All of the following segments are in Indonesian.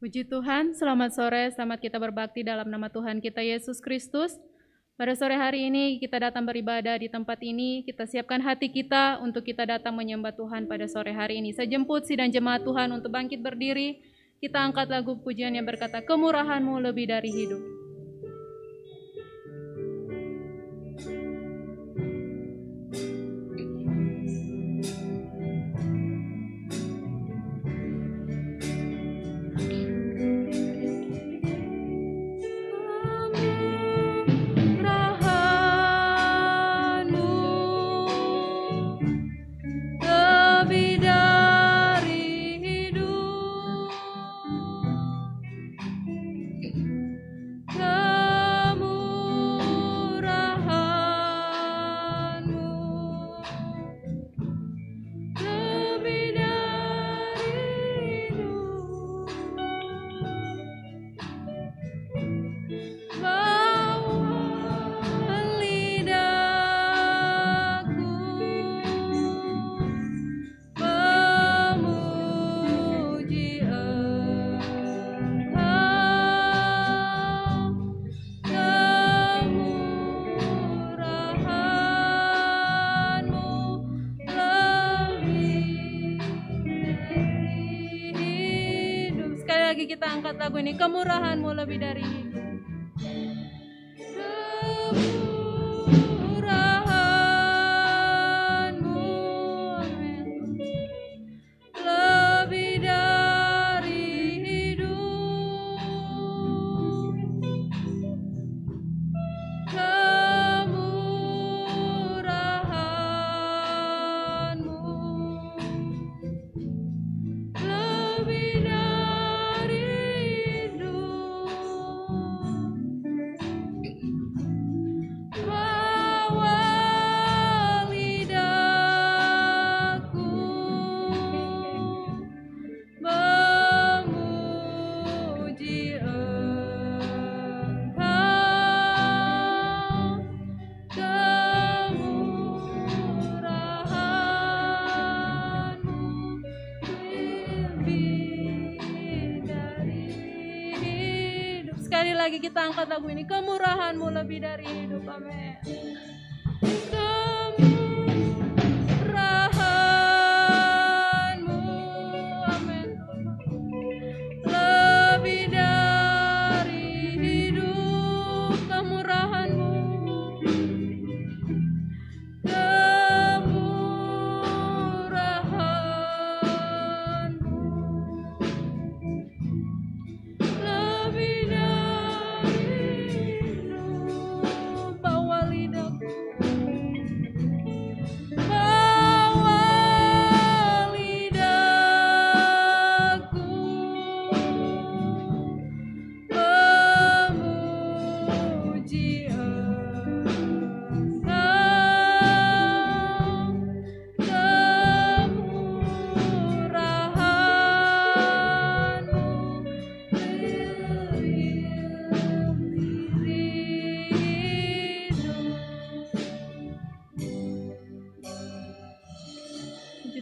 Puji Tuhan, selamat sore, selamat kita berbakti dalam nama Tuhan kita Yesus Kristus. Pada sore hari ini kita datang beribadah di tempat ini, kita siapkan hati kita untuk kita datang menyembah Tuhan pada sore hari ini. Saya jemput sidang jemaat Tuhan untuk bangkit berdiri, kita angkat lagu pujian yang berkata, Kemurahan-Mu lebih dari hidup. Kita angkat lagu ini, Kemurahan-Mu lebih dari hidup. Kemurahan-Mu, amin. Lebih dari hidup. Kemurahan-Mu lebih dari lagi kita angkat lagu ini, Kemurahan-Mu lebih dari hidup, amin. Kemurahan-Mu, amin. Lebih dari hidup, kemurahan-Mu.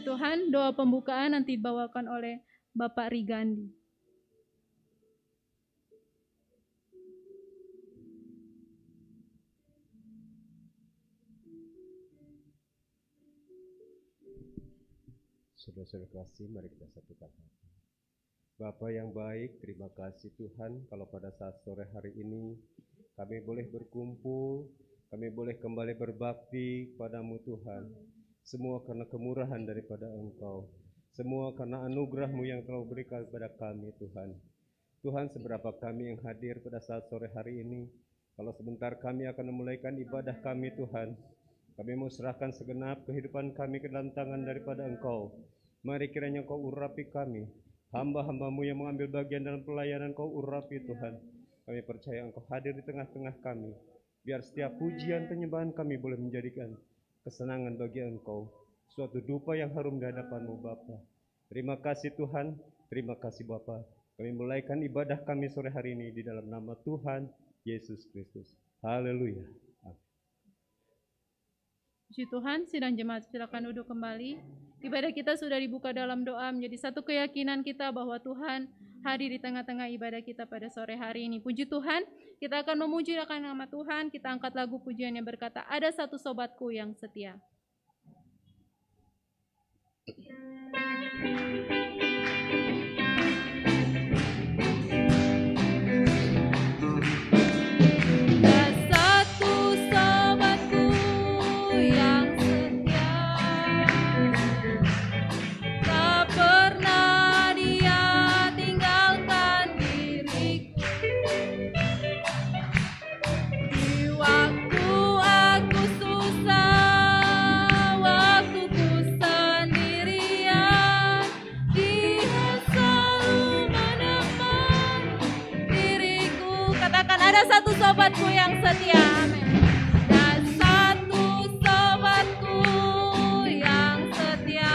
Tuhan, doa pembukaan nanti dibawakan oleh Bapak Rigandi. Saudara-saudara kasih, mari kita satukan hati. Bapa yang baik, terima kasih Tuhan kalau pada saat sore hari ini kami boleh berkumpul, kami boleh kembali berbakti padamu Tuhan. Semua karena kemurahan daripada Engkau. Semua karena anugerah-Mu yang telah berikan kepada kami Tuhan. Tuhan, seberapa kami yang hadir pada saat sore hari ini, kalau sebentar kami akan memulaikan ibadah kami Tuhan, kami mau serahkan segenap kehidupan kami ke dalam tangan daripada Engkau. Mari kiranya Engkau urapi kami, hamba-hamba-Mu yang mengambil bagian dalam pelayanan Engkau urapi Tuhan. Kami percaya Engkau hadir di tengah-tengah kami, biar setiap pujian penyembahan kami boleh menjadikan kesenangan bagi Engkau, suatu dupa yang harum di hadapan-Mu Bapa. Terima kasih Tuhan, terima kasih Bapa. Kami mulaikan ibadah kami sore hari ini di dalam nama Tuhan Yesus Kristus. Haleluya. Puji Tuhan, sidang jemaat silakan duduk kembali. Ibadah kita sudah dibuka dalam doa menjadi satu keyakinan kita bahwa Tuhan hadir di tengah-tengah ibadah kita pada sore hari ini. Puji Tuhan, kita akan memuji akan nama Tuhan. Kita angkat lagu pujian yang berkata, ada satu sobatku yang setia. Satu sobatku yang setia, amin. Dan satu sobatku yang setia,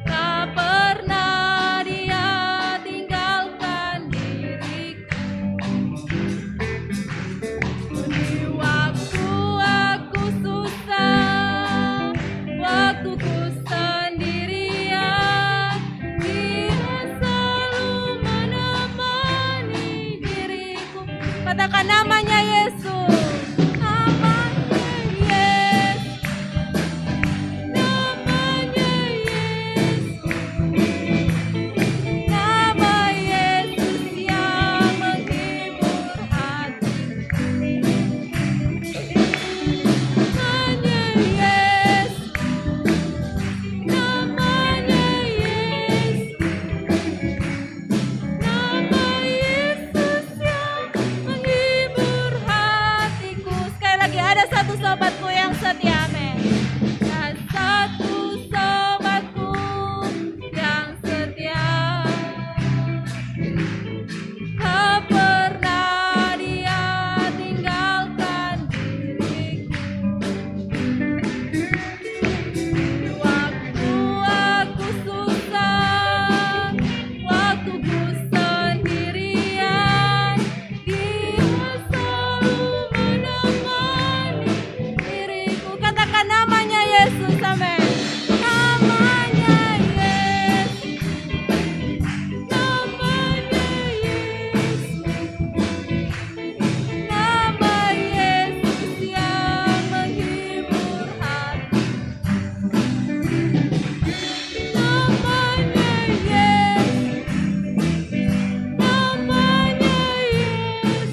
tak pernah dia tinggalkan diriku. Di waktu aku susah, waktu ku sendirian, dia selalu menemani. Katakan namanya Yesus, namanya Yesus, namanya Yesus, nama Yesus yang menghibur hati. Namanya Yesus, namanya Yesus, nama Yesus yang menghibur hatiku. Sekali lagi, ada satu sobatku yang setia, amin. Dan satu sobatku yang setia, tak pernah dia tinggalkan diriku. Di waktu aku susah, waktu ku sendirian, dia selalu menemani diriku. Katakan namanya Yesus, amin. Namanya Yesus, namanya Yesus, nama Yesus yang menghibur hati. Namanya Yesus, namanya Yesus,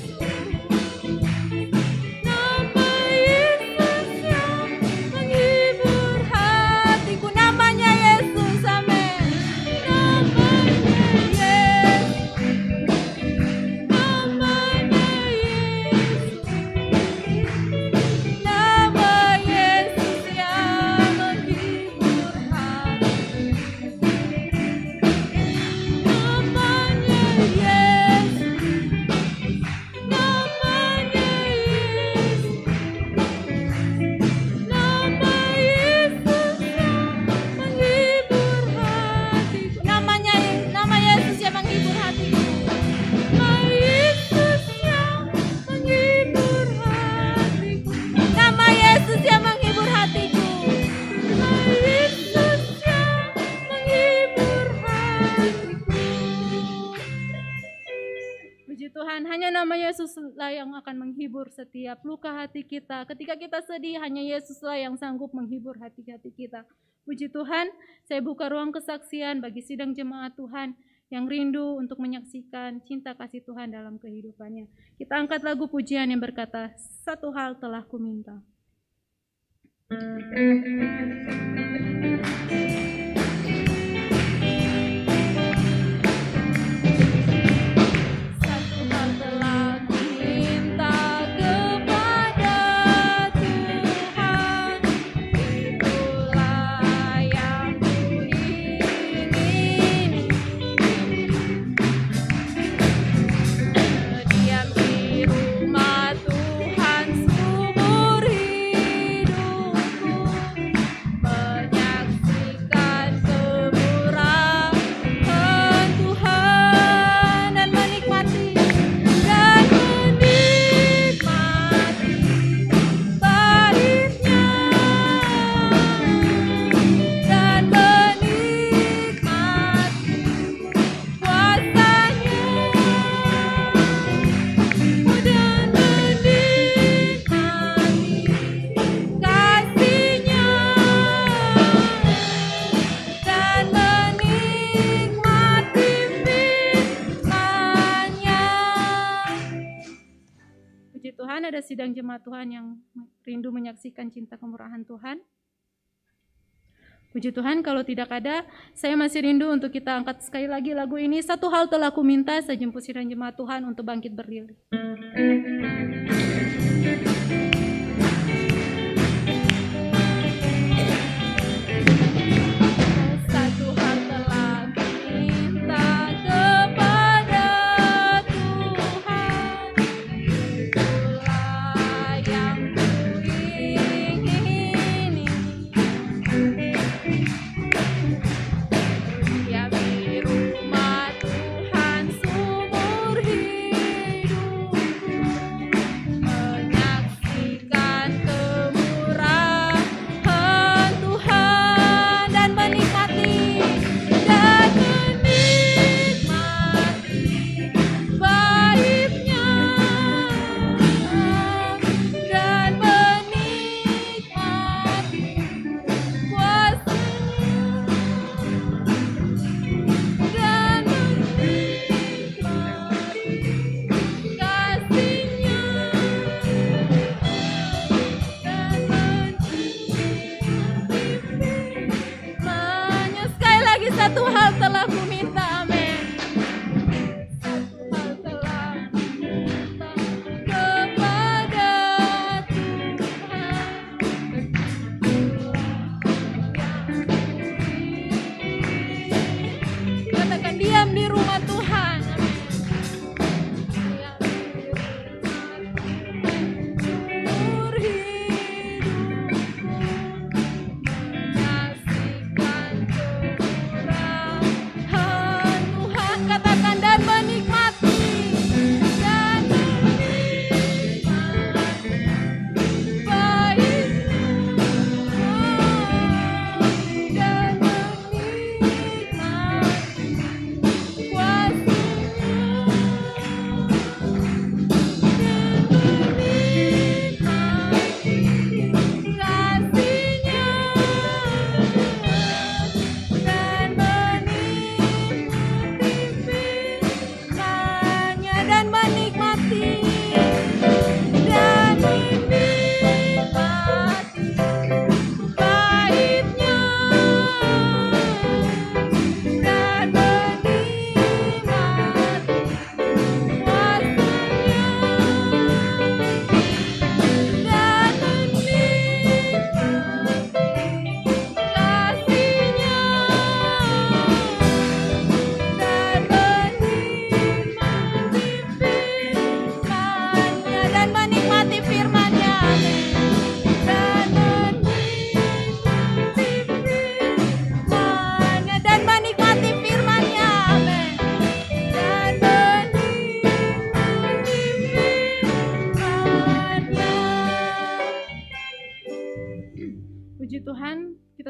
nama Yesus yang menghibur hatiku. Namanya Yesus, amin. Namanya Yesus, namanya Yesus, nama Yesus yang menghibur hati. Namanya Yesus, namanya Yesus, nama Yesus yang menghibur hatiku. Nama Yesus yang menghibur hatiku. Nama Yesus yang menghibur hatiku. Nama Yesus yang menghibur hatiku. Nama Yesus yang menghibur hatiku. Puji Tuhan, hanya nama Yesuslah yang akan menghibur setiap luka hati kita. Ketika kita sedih, hanya Yesuslah yang sanggup menghibur hati-hati kita. Puji Tuhan, saya buka ruang kesaksian bagi sidang jemaat Tuhan yang rindu untuk menyaksikan cinta kasih Tuhan dalam kehidupannya. Kita angkat lagu pujian yang berkata, satu hal telah kuminta. Satu hal telah kuminta kepada Tuhan, itulah yang kuingini. Diam di rumah Tuhan seumur hidupku, Tuhan, ada sidang jemaat Tuhan yang rindu menyaksikan cinta kemurahan Tuhan? Puji Tuhan, kalau tidak ada, saya masih rindu untuk kita angkat sekali lagi lagu ini. Satu hal telah ku minta, saya jemput sidang jemaat Tuhan untuk bangkit berdiri.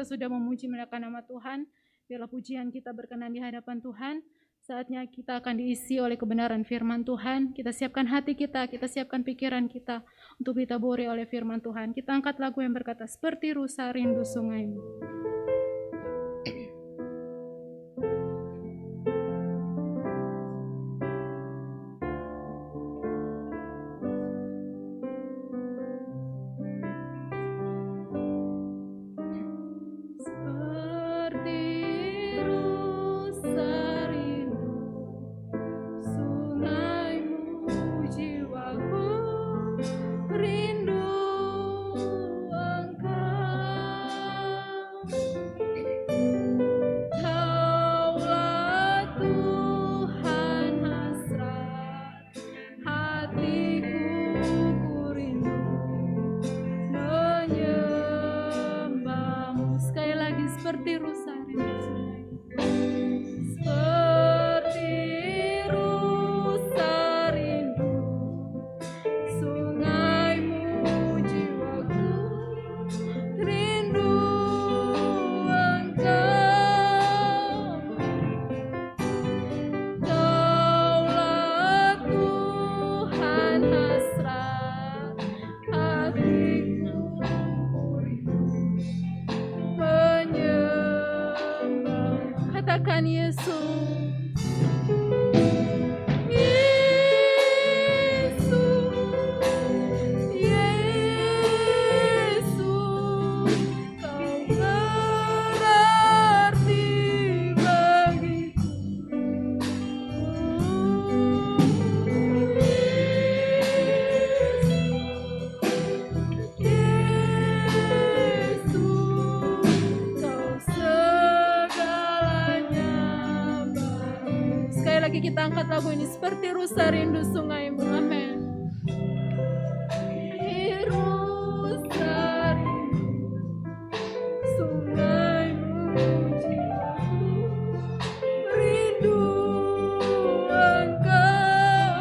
Sudah memuji memuliakan nama Tuhan, biarlah pujian kita berkenan di hadapan Tuhan. Saatnya kita akan diisi oleh kebenaran firman Tuhan. Kita siapkan hati kita siapkan pikiran kita untuk ditaburi oleh firman Tuhan. Kita angkat lagu yang berkata, seperti rusa rindu sungaimu. Mari kita angkat lagu ini seperti rusa rindu sungaimu. Amin. Rusa sungaimu jiwaku rindu engkau.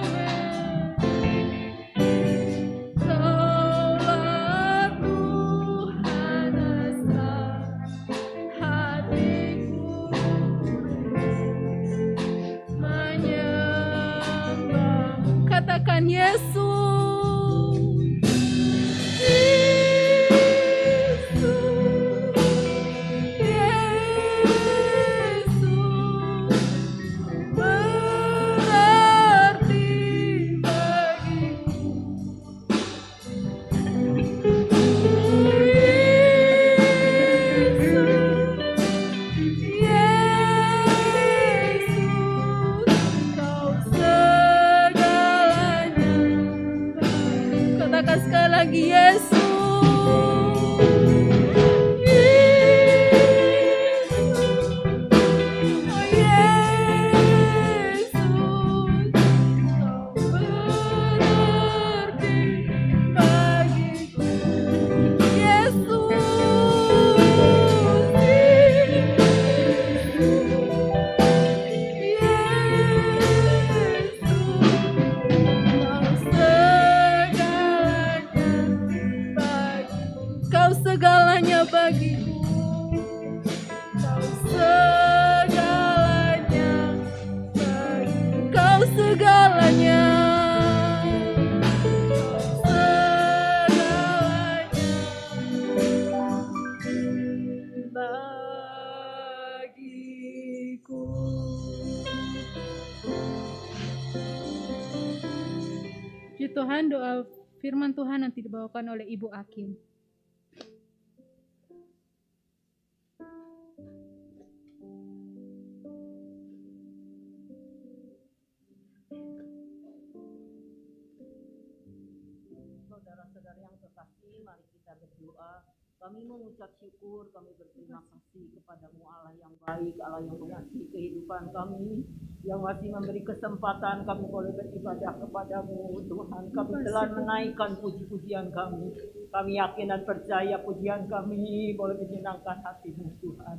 Kaulah Tuhan asa hatiku menyembah. Katakan Yesus. Katakan sekali lagi Yesus. Kau segalanya bagiku, kau segalanya bagiku, kau segalanya, bagiku. Puji Tuhan, doa firman Tuhan nanti dibawakan oleh Ibu Akim. Saudara-saudara yang terkasih, mari kita berdoa. Kami mengucap syukur, kami berterima kasih kepadamu Allah yang baik, Allah yang mengasihi kehidupan kami, yang masih memberi kesempatan kami boleh beribadah kepadamu Tuhan. Kami telah menaikkan puji-pujian kami. Kami yakin dan percaya pujian kami boleh menyenangkan hatimu Tuhan.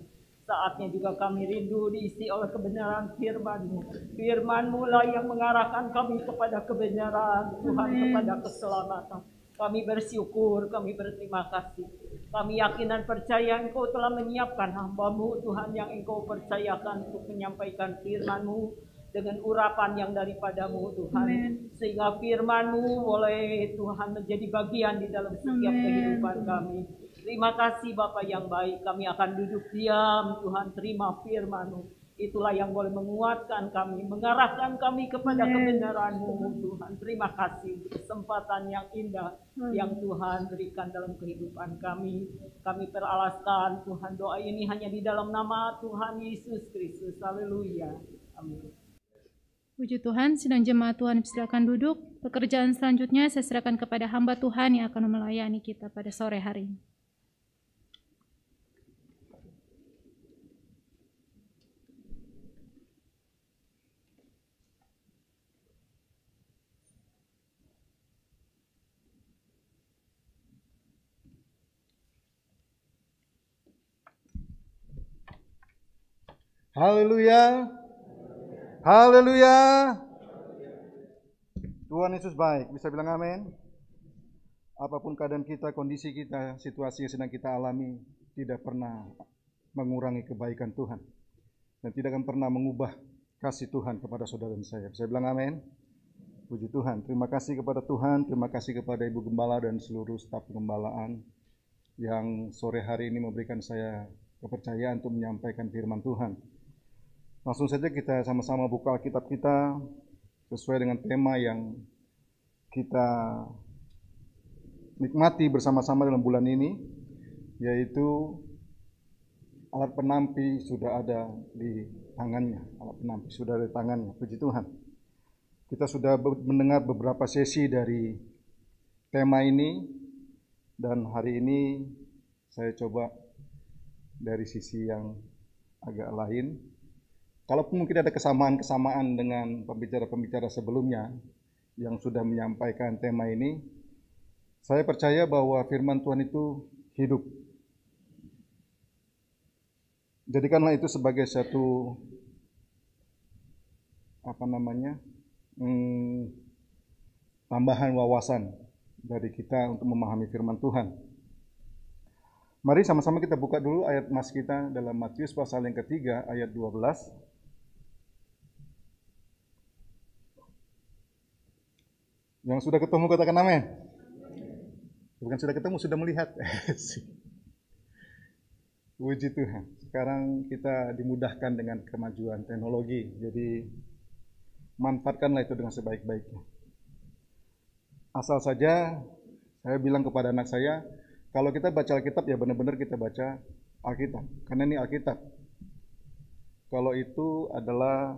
Saatnya juga kami rindu diisi oleh kebenaran firman-Mu. Firman-Mu lah yang mengarahkan kami kepada kebenaran Tuhan, kepada keselamatan. Kami bersyukur, kami berterima kasih. Kami yakin dan percaya Engkau telah menyiapkan hamba-Mu Tuhan yang Engkau percayakan untuk menyampaikan firman-Mu dengan urapan yang daripadamu Tuhan. Amen. Sehingga firman-Mu boleh Tuhan menjadi bagian di dalam setiap kehidupan kami. Terima kasih Bapa yang baik, kami akan duduk diam Tuhan, terima firman-Mu. Itulah yang boleh menguatkan kami, mengarahkan kami kepada kebenaran-Mu Tuhan. Terima kasih untuk kesempatan yang indah yang Tuhan berikan dalam kehidupan kami. Kami peralaskan Tuhan, doa ini hanya di dalam nama Tuhan Yesus Kristus. Haleluya. Amin. Puji Tuhan, sidang jemaat Tuhan silakan duduk. Pekerjaan selanjutnya saya serahkan kepada hamba Tuhan yang akan melayani kita pada sore hari ini. Haleluya. Haleluya. Tuhan Yesus baik. Bisa bilang amin? Apapun keadaan kita, kondisi kita, situasi yang sedang kita alami, tidak pernah mengurangi kebaikan Tuhan. Dan tidak akan pernah mengubah kasih Tuhan kepada saudara dan saya. Bisa bilang amin? Puji Tuhan. Terima kasih kepada Tuhan. Terima kasih kepada Ibu Gembala dan seluruh staf pengembalaan yang sore hari ini memberikan saya kepercayaan untuk menyampaikan firman Tuhan. Langsung saja kita sama-sama buka Alkitab kita sesuai dengan tema yang kita nikmati bersama-sama dalam bulan ini, yaitu alat penampi sudah ada di tangannya. Alat penampi sudah ada di tangannya. Puji Tuhan. Kita sudah mendengar beberapa sesi dari tema ini, dan hari ini saya coba dari sisi yang agak lain. kalaupun mungkin ada kesamaan-kesamaan dengan pembicara-pembicara sebelumnya yang sudah menyampaikan tema ini, saya percaya bahwa firman Tuhan itu hidup. Jadikanlah itu sebagai satu tambahan wawasan dari kita untuk memahami firman Tuhan. Mari sama-sama kita buka dulu ayat mas kita dalam Matius pasal yang ketiga ayat 12. Yang sudah ketemu katakan amin. Bukan sudah ketemu, sudah melihat. Puji Tuhan. Sekarang kita dimudahkan dengan kemajuan teknologi. Jadi manfaatkanlah itu dengan sebaik-baiknya. Asal saja saya bilang kepada anak saya, kalau kita baca Alkitab ya benar-benar kita baca Alkitab. Karena ini Alkitab. Kalau itu adalah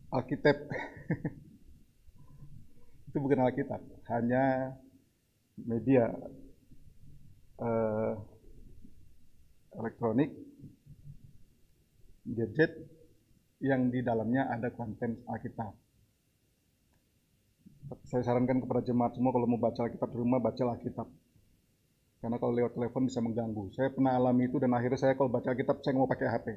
Alkitab. Itu bukan Alkitab. Hanya media elektronik, gadget yang di dalamnya ada konten Alkitab. Saya sarankan kepada jemaat semua kalau mau baca Alkitab di rumah, baca Alkitab. Karena kalau lewat telepon bisa mengganggu. Saya pernah alami itu dan akhirnya saya kalau baca Alkitab saya nggak mau pakai HP.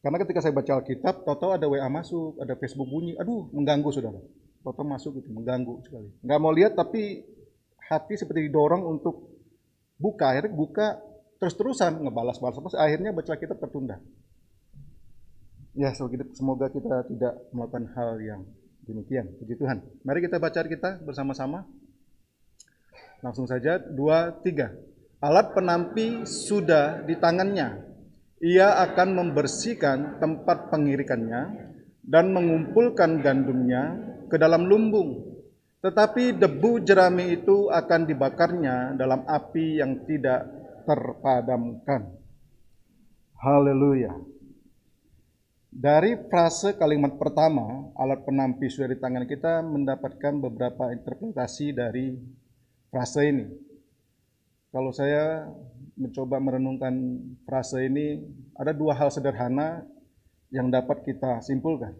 Karena ketika saya baca Alkitab, tahu-tahu ada WA masuk, ada Facebook bunyi, aduh mengganggu saudara. Tahu-tahu masuk itu, mengganggu sekali. Nggak mau lihat tapi hati seperti didorong untuk buka. Akhirnya buka terus-terusan, ngebalas-balas, akhirnya baca Alkitab tertunda. Ya, semoga kita tidak melakukan hal yang demikian. Puji Tuhan. Mari kita baca kita bersama-sama. Langsung saja, 2, 3. Alat penampi sudah di tangannya. Ia akan membersihkan tempat pengirikannya dan mengumpulkan gandumnya ke dalam lumbung. Tetapi debu jerami itu akan dibakarnya dalam api yang tidak terpadamkan. Haleluya. Dari frase kalimat pertama, alat penampi sudah di tangan kita mendapatkan beberapa interpretasi dari frase ini. Kalau saya mencoba merenungkan frase ini, ada dua hal sederhana yang dapat kita simpulkan.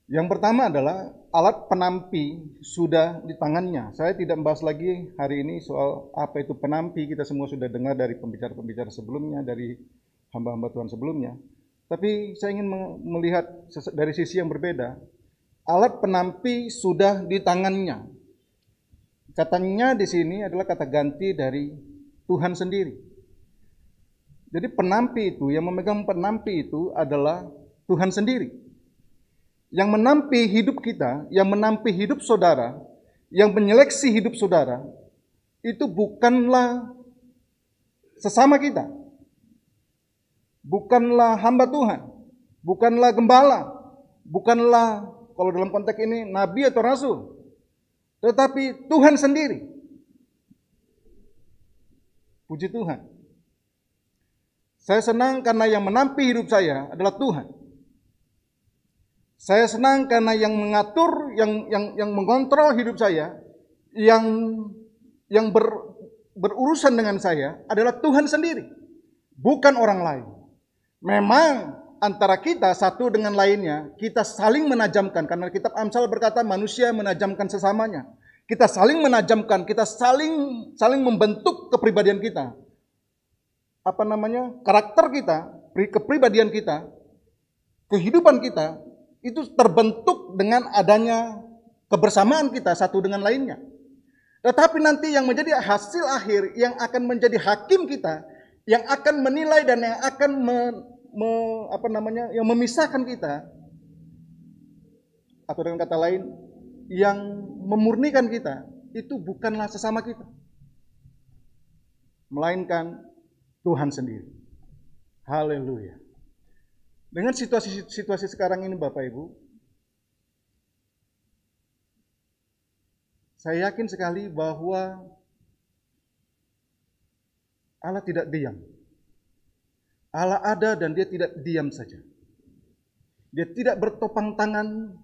Yang pertama adalah alat penampi sudah di tangannya. Saya tidak membahas lagi hari ini soal apa itu penampi. Kita semua sudah dengar dari pembicara-pembicara sebelumnya, dari hamba-hamba Tuhan sebelumnya. Tapi saya ingin melihat dari sisi yang berbeda. Alat penampi sudah di tangannya. Katanya di sini adalah kata ganti dari Tuhan sendiri. Jadi penampi itu, yang memegang penampi itu adalah Tuhan sendiri. Yang menampi hidup kita, yang menampi hidup saudara, yang menyeleksi hidup saudara, itu bukanlah sesama kita. Bukanlah hamba Tuhan, bukanlah gembala, bukanlah kalau dalam konteks ini nabi atau rasul, tetapi Tuhan sendiri. Puji Tuhan. Saya senang karena yang menampi hidup saya adalah Tuhan. Saya senang karena yang mengatur, yang mengontrol hidup saya, yang berurusan dengan saya adalah Tuhan sendiri, bukan orang lain. Memang antara kita satu dengan lainnya, kita saling menajamkan. Karena kitab Amsal berkata manusia menajamkan sesamanya. Kita saling menajamkan, kita saling membentuk kepribadian kita. Karakter kita, kepribadian kita, kehidupan kita, itu terbentuk dengan adanya kebersamaan kita satu dengan lainnya. Tetapi nanti yang menjadi hasil akhir, yang akan menjadi hakim kita, yang akan menilai dan yang akan yang memisahkan kita, atau dengan kata lain, yang memurnikan kita, itu bukanlah sesama kita, melainkan Tuhan sendiri. Haleluya. Dengan situasi sekarang ini Bapak Ibu, saya yakin sekali bahwa Allah tidak diam. Allah ada dan dia tidak diam saja. Dia tidak bertopang tangan,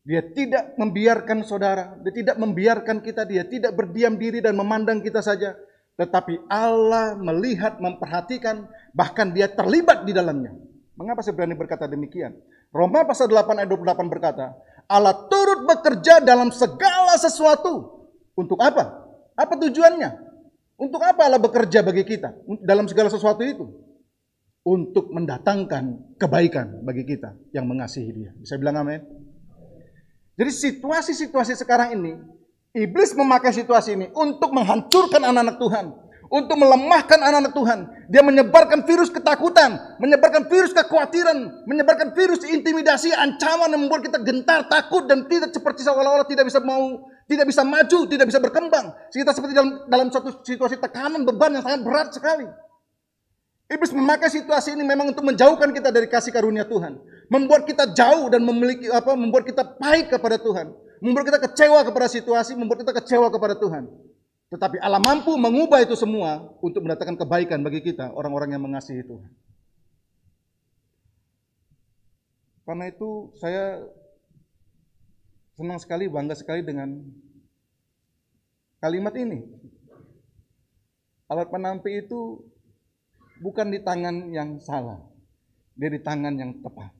dia tidak membiarkan saudara, dia tidak membiarkan kita, dia tidak berdiam diri dan memandang kita saja. Tetapi Allah melihat, memperhatikan, bahkan dia terlibat di dalamnya. Mengapa saya berani berkata demikian? Roma pasal 8 ayat 28 berkata, Allah turut bekerja dalam segala sesuatu. Untuk apa? Apa tujuannya? Untuk apa Allah bekerja bagi kita dalam segala sesuatu itu? Untuk mendatangkan kebaikan bagi kita yang mengasihi Dia. Bisa bilang amin? Jadi situasi-situasi sekarang ini, iblis memakai situasi ini untuk menghancurkan anak-anak Tuhan. Untuk melemahkan anak-anak Tuhan. Dia menyebarkan virus ketakutan, menyebarkan virus kekhawatiran, menyebarkan virus intimidasi, ancaman yang membuat kita gentar, takut, dan tidak seperti seolah-olah tidak bisa maju, tidak bisa berkembang. Kita seperti dalam suatu situasi tekanan, beban yang sangat berat sekali. Iblis memakai situasi ini memang untuk menjauhkan kita dari kasih karunia Tuhan. Membuat kita jauh dan membuat kita pahit kepada Tuhan. Membuat kita kecewa kepada situasi, membuat kita kecewa kepada Tuhan. Tetapi Allah mampu mengubah itu semua untuk mendatangkan kebaikan bagi kita, orang-orang yang mengasihi Tuhan. Karena itu saya senang sekali, bangga sekali dengan kalimat ini. Alat penampi itu bukan di tangan yang salah, dia di tangan yang tepat.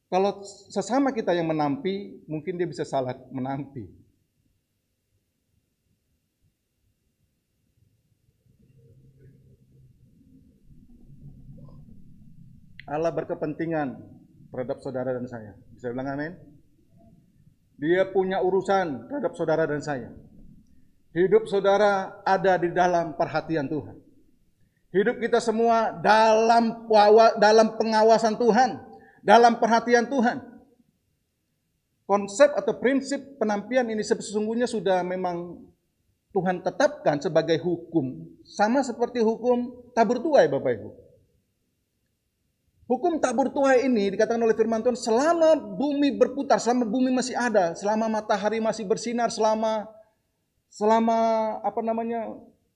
Kalau sesama kita yang menampi, mungkin dia bisa salah menampi. Allah berkepentingan terhadap saudara dan saya. Bisa bilang amin? Dia punya urusan terhadap saudara dan saya. Hidup saudara ada di dalam perhatian Tuhan. Hidup kita semua dalam pengawasan Tuhan, dalam perhatian Tuhan. Konsep atau prinsip penampian ini sesungguhnya sudah memang Tuhan tetapkan sebagai hukum. Sama seperti hukum tabur tuai, Bapak Ibu. Hukum tabur tuai ini dikatakan oleh firman Tuhan, selama bumi berputar, selama bumi masih ada, selama matahari masih bersinar, selama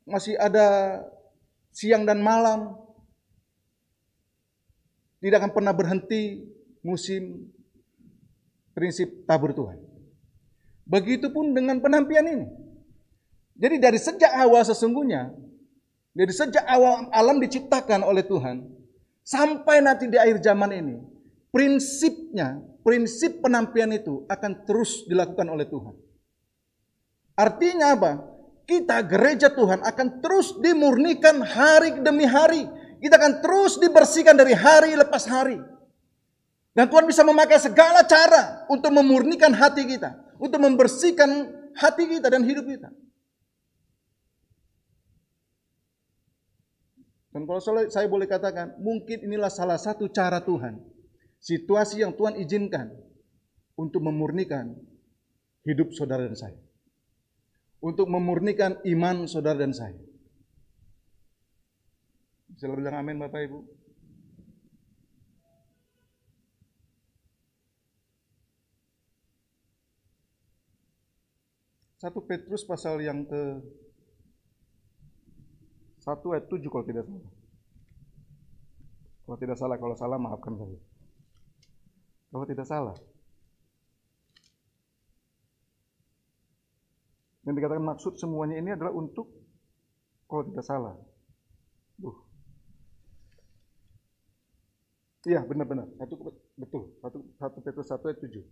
masih ada siang dan malam, tidak akan pernah berhenti musim prinsip tabur tuai. Begitupun dengan penampian ini. Jadi dari sejak awal sesungguhnya, dari sejak awal alam diciptakan oleh Tuhan, sampai nanti di akhir zaman ini, prinsip penampian itu akan terus dilakukan oleh Tuhan. Artinya apa? Kita gereja Tuhan akan terus dimurnikan hari demi hari. Kita akan terus dibersihkan dari hari lepas hari. Dan Tuhan bisa memakai segala cara untuk memurnikan hati kita, untuk membersihkan hati kita dan hidup kita. Dan kalau saya boleh katakan, mungkin inilah salah satu cara Tuhan. Situasi yang Tuhan izinkan untuk memurnikan hidup saudara dan saya. Untuk memurnikan iman saudara dan saya. Bisa bilang amin Bapak Ibu? Satu Petrus pasal yang ke 1 ayat 7 kalau tidak salah. Kalau tidak salah, kalau salah maafkan saya. Kalau tidak salah. Yang dikatakan maksud semuanya ini adalah untuk, kalau tidak salah. Iya benar-benar, betul. 1 Petrus 1 ayat 7.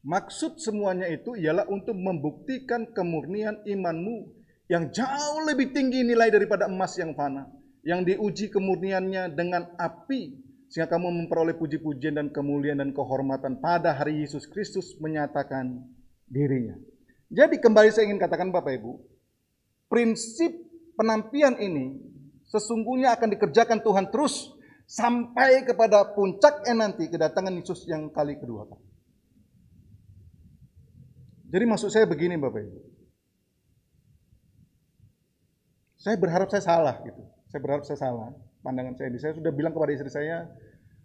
Maksud semuanya itu ialah untuk membuktikan kemurnian imanmu yang jauh lebih tinggi nilai daripada emas yang fana, yang diuji kemurniannya dengan api, sehingga kamu memperoleh puji-pujian dan kemuliaan dan kehormatan pada hari Yesus Kristus menyatakan dirinya. Jadi kembali saya ingin katakan Bapak Ibu, prinsip penampian ini sesungguhnya akan dikerjakan Tuhan terus sampai kepada puncaknya nanti kedatangan Yesus yang kali kedua. Jadi maksud saya begini Bapak Ibu. Saya berharap saya salah gitu. Saya berharap saya salah. Pandangan saya ini. Saya sudah bilang kepada istri saya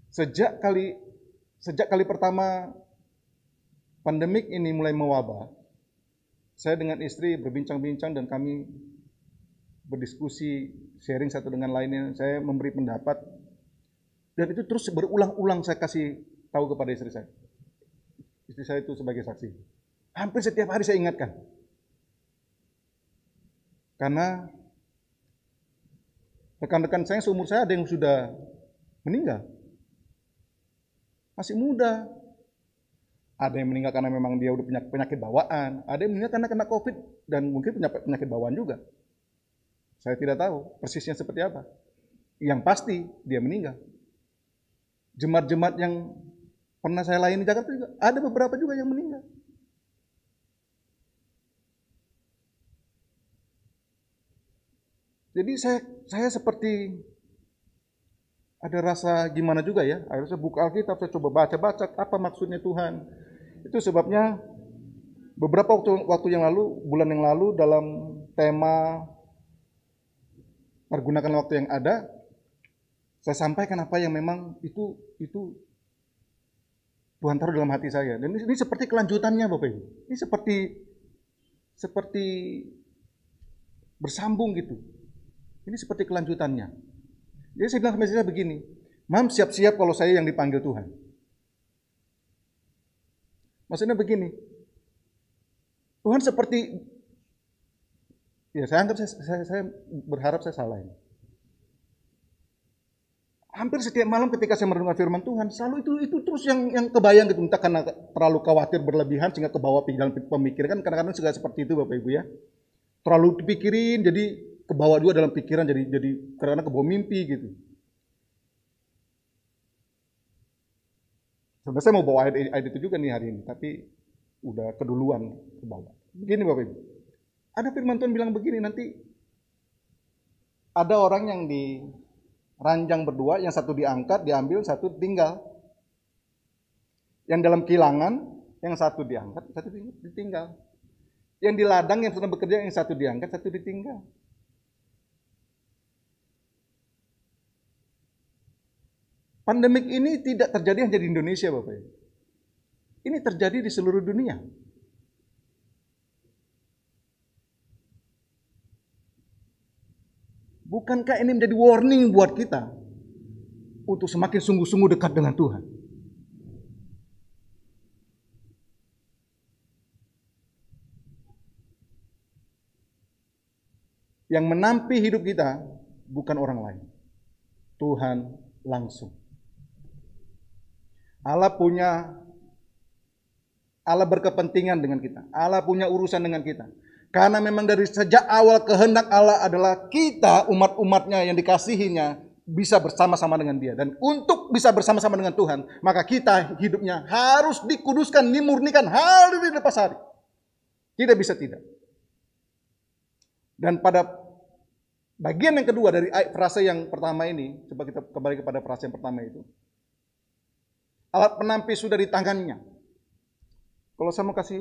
sejak kali pertama pandemik ini mulai mewabah. Saya dengan istri berbincang-bincang dan kami berdiskusi, sharing satu dengan lainnya. Saya memberi pendapat dan itu terus berulang-ulang saya kasih tahu kepada istri saya. Istri saya itu sebagai saksi. Hampir setiap hari saya ingatkan. Karena Rekan-rekan saya seumur saya ada yang sudah meninggal. Masih muda. Ada yang meninggal karena memang dia udah punya penyakit bawaan. Ada yang meninggal karena kena COVID dan mungkin punya penyakit bawaan juga. Saya tidak tahu persisnya seperti apa. Yang pasti dia meninggal. Jemaat-jemaat yang pernah saya layani di Jakarta juga, ada beberapa juga yang meninggal. Jadi saya seperti ada rasa gimana juga ya. Akhirnya saya buka Alkitab, saya coba baca-baca apa maksudnya Tuhan. Itu sebabnya beberapa waktu yang lalu, bulan yang lalu dalam tema pergunakan waktu yang ada, saya sampaikan apa yang memang itu Tuhan taruh dalam hati saya. Dan ini seperti kelanjutannya Bapak Ibu. Ini seperti bersambung gitu. Ini seperti kelanjutannya. Jadi saya bilang sama saya begini, Mam siap-siap kalau saya yang dipanggil Tuhan. Maksudnya begini, Tuhan seperti, ya saya anggap saya berharap saya salah ini. Hampir setiap malam ketika saya merenungkan firman Tuhan, selalu itu terus yang kebayang gitu, entah karena terlalu khawatir berlebihan sehingga kebawa dalam pemikiran, kan kadang-kadang juga seperti itu Bapak Ibu ya. Terlalu dipikirin, jadi kebawa juga dalam pikiran, jadi kadang-kadang kebawa mimpi gitu. Sebenarnya saya mau bawa ayat itu juga nih hari ini, tapi udah keduluan ke bawah. Begini Bapak Ibu, ada firman Tuhan bilang begini, nanti ada orang yang diranjang berdua, yang satu diangkat, diambil, satu tinggal. Yang dalam kilangan, yang satu diangkat, satu ditinggal. Yang di ladang yang sedang bekerja, yang satu diangkat, satu ditinggal. Pandemik ini tidak terjadi hanya di Indonesia, Bapak Ibu. Ini terjadi di seluruh dunia. Bukankah ini menjadi warning buat kita untuk semakin sungguh-sungguh dekat dengan Tuhan? Yang menampi hidup kita bukan orang lain, Tuhan langsung. Allah berkepentingan dengan kita. Allah punya urusan dengan kita. Karena memang dari sejak awal kehendak Allah adalah kita, umat-umatnya yang dikasihinya, bisa bersama-sama dengan dia. Dan untuk bisa bersama-sama dengan Tuhan, maka kita hidupnya harus dikuduskan, dimurnikan hari di lepas hari. Tidak bisa tidak. Dan pada bagian yang kedua dari frase yang pertama ini, coba kita kembali kepada frase yang pertama itu. Alat penampi sudah di tangannya. Kalau saya mau kasih,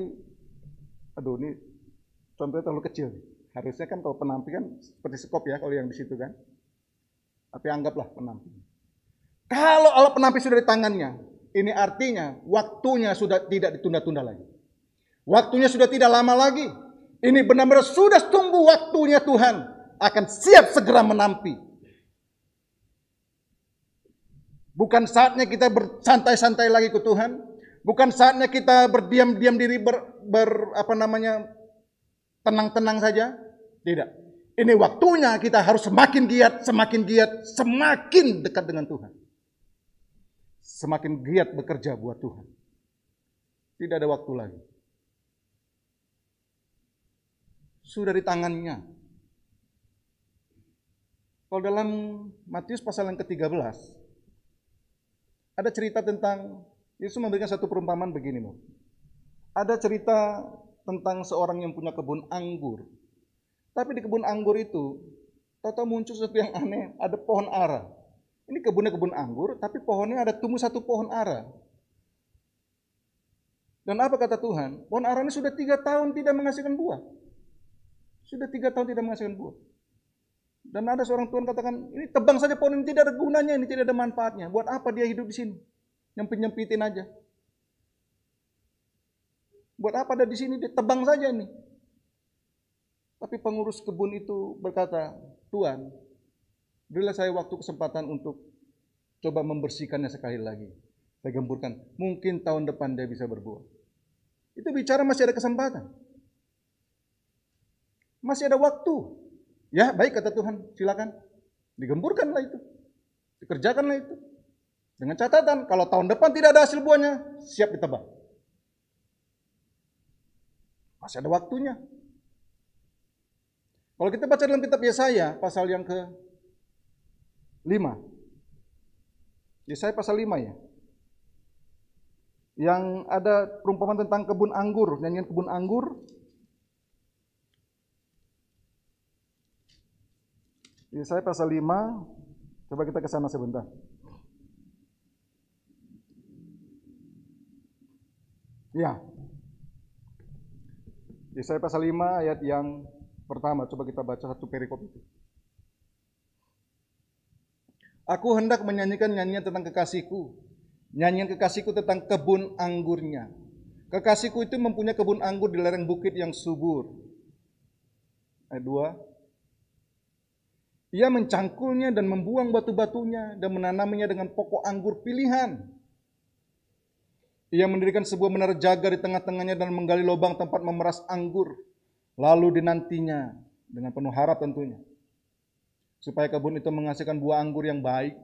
ini contohnya terlalu kecil. Harusnya kan kalau penampi kan seperti skop ya, kalau yang di situ kan. Tapi anggaplah penampi. Kalau alat penampi sudah di tangannya, ini artinya waktunya sudah tidak ditunda-tunda lagi. Waktunya sudah tidak lama lagi. Ini benar-benar sudah tunggu waktunya Tuhan akan siap segera menampi. Bukan saatnya kita bersantai-santai lagi ke Tuhan. Bukan saatnya kita berdiam-diam diri tenang-tenang saja. Tidak. Ini waktunya kita harus semakin giat, semakin dekat dengan Tuhan. Semakin giat bekerja buat Tuhan. Tidak ada waktu lagi. Sudah di tangannya. Kalau dalam Matius pasal yang ke-13, ada cerita tentang, Yesus memberikan satu perumpamaan begini. Ada cerita tentang seorang yang punya kebun anggur. Tapi di kebun anggur itu, tahu-tahu muncul sesuatu yang aneh, ada pohon ara. Ini kebunnya kebun anggur, tapi pohonnya ada tumbuh satu pohon ara. Dan apa kata Tuhan? Pohon ara ini sudah 3 tahun tidak menghasilkan buah. Sudah 3 tahun tidak menghasilkan buah. Dan ada seorang Tuhan katakan, ini tebang saja pohon ini, tidak ada gunanya, ini tidak ada manfaatnya. Buat apa dia hidup di sini? Nyempit-nyempitin aja. Buat apa ada di sini? Dia tebang saja ini. Tapi pengurus kebun itu berkata, Tuhan, berilah saya waktu kesempatan untuk coba membersihkannya sekali lagi. Saya gemburkan, mungkin tahun depan dia bisa berbuah. Itu bicara masih ada kesempatan. Masih ada waktu. Ya, baik kata Tuhan, silakan. Digemburkanlah itu. Dikerjakanlah itu. Dengan catatan, kalau tahun depan tidak ada hasil buahnya, siap ditebang. Masih ada waktunya. Kalau kita baca dalam kitab Yesaya, pasal yang ke-5. Yesaya pasal 5 ya. Yang ada perumpamaan tentang kebun anggur, nyanyian kebun anggur. Yesaya pasal 5, coba kita ke sana sebentar. Ya. Yesaya pasal 5 ayat yang pertama, coba kita baca satu perikop itu. Aku hendak menyanyikan nyanyian tentang kekasihku. Nyanyian kekasihku tentang kebun anggurnya. Kekasihku itu mempunyai kebun anggur di lereng bukit yang subur. Ayat 2. Ia mencangkulnya dan membuang batu-batunya dan menanaminya dengan pokok anggur pilihan. Ia mendirikan sebuah menara jaga di tengah-tengahnya dan menggali lubang tempat memeras anggur. Lalu dinantinya dengan penuh harap tentunya. Supaya kebun itu menghasilkan buah anggur yang baik.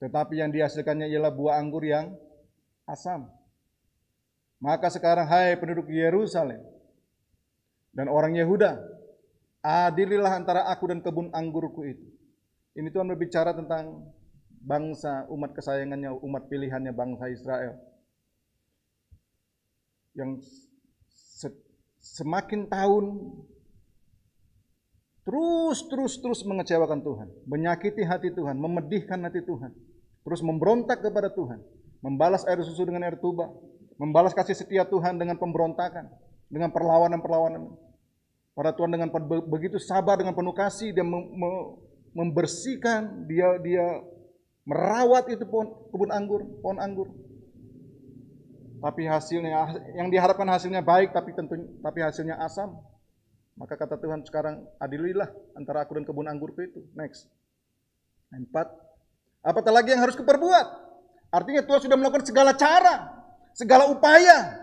Tetapi yang dihasilkannya ialah buah anggur yang asam. Maka sekarang hai penduduk Yerusalem dan orang Yehuda, adililah antara aku dan kebun anggurku itu. Ini Tuhan berbicara tentang bangsa, umat kesayangannya, umat pilihannya, bangsa Israel. Yang semakin tahun terus mengecewakan Tuhan, menyakiti hati Tuhan, memedihkan hati Tuhan, terus memberontak kepada Tuhan, membalas air susu dengan air tuba, membalas kasih setia Tuhan dengan pemberontakan, dengan perlawanan-perlawanan. Pada Tuhan dengan begitu sabar, dengan penuh kasih, dia membersihkan, dia merawat itu kebun anggur, pohon anggur. Tapi hasilnya, yang diharapkan hasilnya baik, tapi hasilnya asam. Maka kata Tuhan sekarang, adililah antara aku dan kebun anggurku itu. Next. 4. Apatah lagi yang harus kuperbuat? Artinya Tuhan sudah melakukan segala cara, segala upaya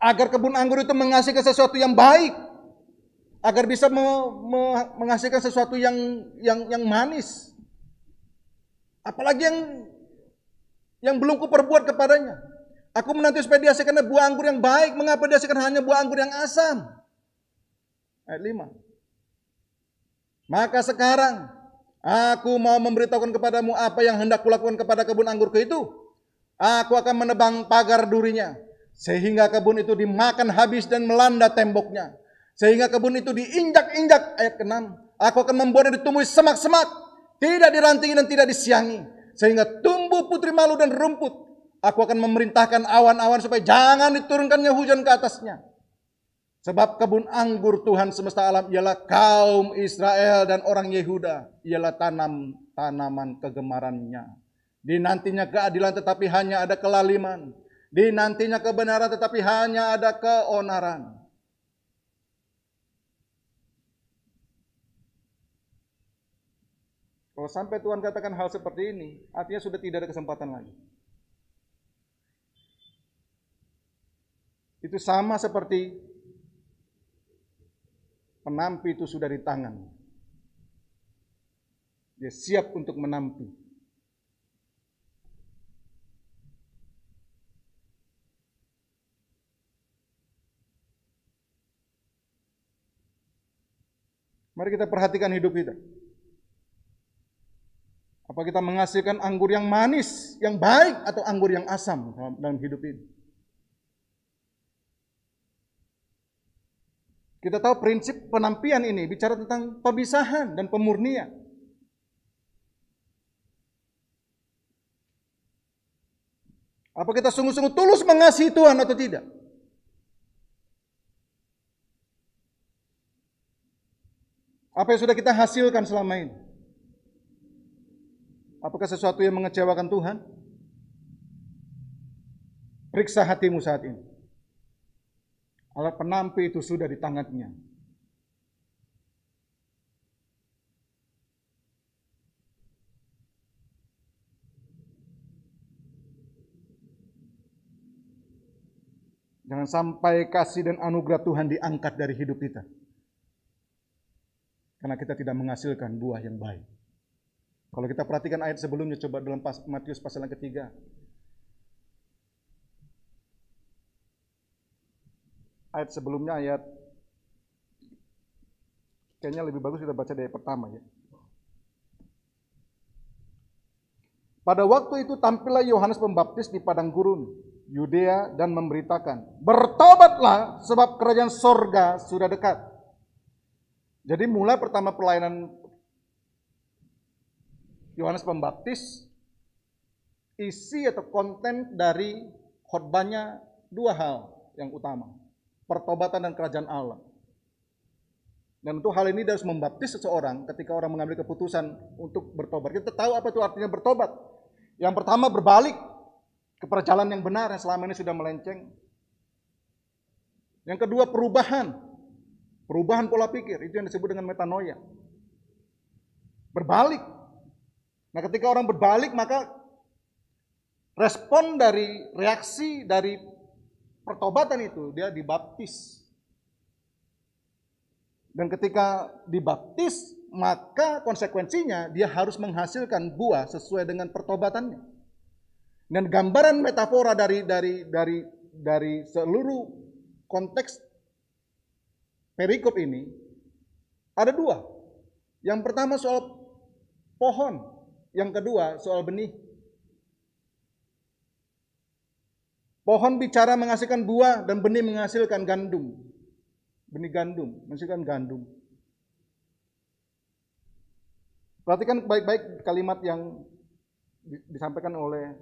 agar kebun anggur itu menghasilkan sesuatu yang baik, agar bisa menghasilkan sesuatu yang manis. Apalagi yang belum kuperbuat kepadanya. Aku menanti supaya dihasilkan buah anggur yang baik. Mengapa dihasilkan hanya buah anggur yang asam? Ayat 5. Maka sekarang aku mau memberitahukan kepadamu apa yang hendak kulakukan kepada kebun anggurku itu. Aku akan menebang pagar durinya, sehingga kebun itu dimakan habis dan melanda temboknya. Sehingga kebun itu diinjak-injak. Ayat ke-6. Aku akan membuatnya ditumbuhi semak-semak, tidak dirantingi dan tidak disiangi, sehingga tumbuh putri malu dan rumput. Aku akan memerintahkan awan-awan supaya jangan diturunkannya hujan ke atasnya. Sebab kebun anggur Tuhan semesta alam ialah kaum Israel dan orang Yehuda. Ialah tanaman kegemarannya. Dinantinya keadilan tetapi hanya ada kelaliman. Dinantinya kebenaran tetapi hanya ada keonaran. Kalau sampai Tuhan katakan hal seperti ini, artinya sudah tidak ada kesempatan lagi. Itu sama seperti penampi itu sudah di tangan. Dia siap untuk menampi. Mari kita perhatikan hidup kita. Apa kita menghasilkan anggur yang manis, yang baik, atau anggur yang asam dalam hidup ini? Kita tahu prinsip penampian ini bicara tentang pemisahan dan pemurnian. Apa kita sungguh-sungguh tulus mengasihi Tuhan atau tidak? Apa yang sudah kita hasilkan selama ini? Apakah sesuatu yang mengecewakan Tuhan? Periksa hatimu saat ini. Alat penampi itu sudah di tangannya. Jangan sampai kasih dan anugerah Tuhan diangkat dari hidup kita. Karena kita tidak menghasilkan buah yang baik. Kalau kita perhatikan ayat sebelumnya, coba dalam Matius pasal yang ketiga. Ayat sebelumnya, ayat kayaknya lebih bagus kita baca dari ayat pertama ya. Pada waktu itu tampillah Yohanes Pembaptis di padang gurun Yudea dan memberitakan, bertobatlah sebab kerajaan sorga sudah dekat. Jadi mulai pertama pelayanan Yohanes Pembaptis, isi atau konten dari khotbahnya dua hal yang utama, pertobatan dan kerajaan Allah. Dan untuk hal ini dia harus membaptis seseorang ketika orang mengambil keputusan untuk bertobat. Kita tahu apa itu artinya bertobat. Yang pertama berbalik kepada jalan yang benar yang selama ini sudah melenceng. Yang kedua perubahan pola pikir, itu yang disebut dengan metanoia. Berbalik. Nah ketika orang berbalik maka respon dari reaksi dari pertobatan itu dia dibaptis. Dan ketika dibaptis maka konsekuensinya dia harus menghasilkan buah sesuai dengan pertobatannya. Dan gambaran metafora dari seluruh konteks perikop ini ada dua. Yang pertama soal pohon, yang kedua soal benih. Pohon bicara menghasilkan buah dan benih menghasilkan gandum. Benih gandum, menghasilkan gandum. Perhatikan baik-baik kalimat yang disampaikan oleh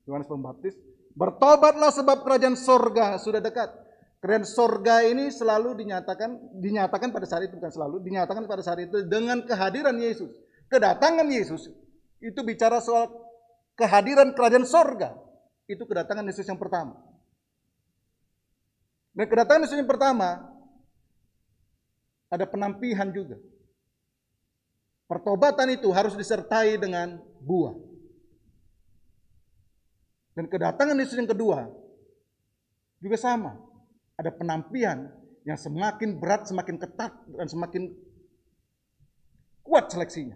Yohanes Pembaptis. Bertobatlah sebab kerajaan sorga sudah dekat. Kerajaan sorga ini selalu dinyatakan pada saat itu, bukan selalu, dinyatakan pada saat itu dengan kehadiran Yesus. Kedatangan Yesus itu bicara soal kehadiran kerajaan sorga. Itu kedatangan Yesus yang pertama. Dan kedatangan Yesus yang pertama ada penampihan juga. Pertobatan itu harus disertai dengan buah. Dan kedatangan Yesus yang kedua juga sama. Ada penampihan yang semakin berat, semakin ketat, dan semakin kuat seleksinya.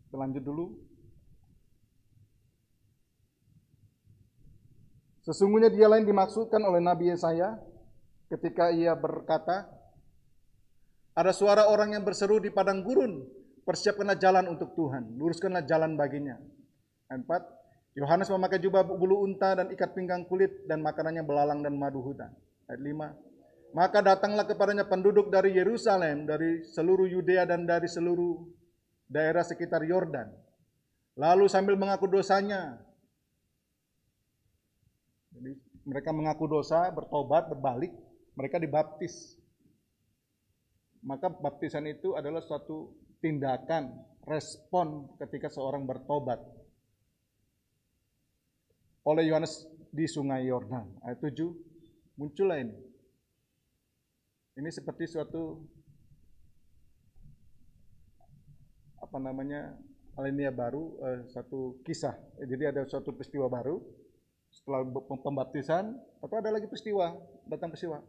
Kita lanjut dulu. Sesungguhnya dialah yang dimaksudkan oleh Nabi Yesaya ketika ia berkata, ada suara orang yang berseru di padang gurun, persiapkanlah jalan untuk Tuhan, luruskanlah jalan baginya. 4. Yohanes memakai jubah bulu unta dan ikat pinggang kulit dan makanannya belalang dan madu hutan. Ayat 5. Maka datanglah kepadanya penduduk dari Yerusalem, dari seluruh Yudea dan dari seluruh daerah sekitar Yordan. Lalu sambil mengaku dosanya, jadi mereka mengaku dosa, bertobat, berbalik, mereka dibaptis. Maka baptisan itu adalah suatu tindakan, respon ketika seorang bertobat. Oleh Yohanes di sungai Yordan. Ayat 7, muncullah ini. Ini seperti suatu alinea baru, satu kisah. Jadi ada suatu peristiwa baru. Setelah pembaptisan, atau ada lagi peristiwa, datang peristiwa.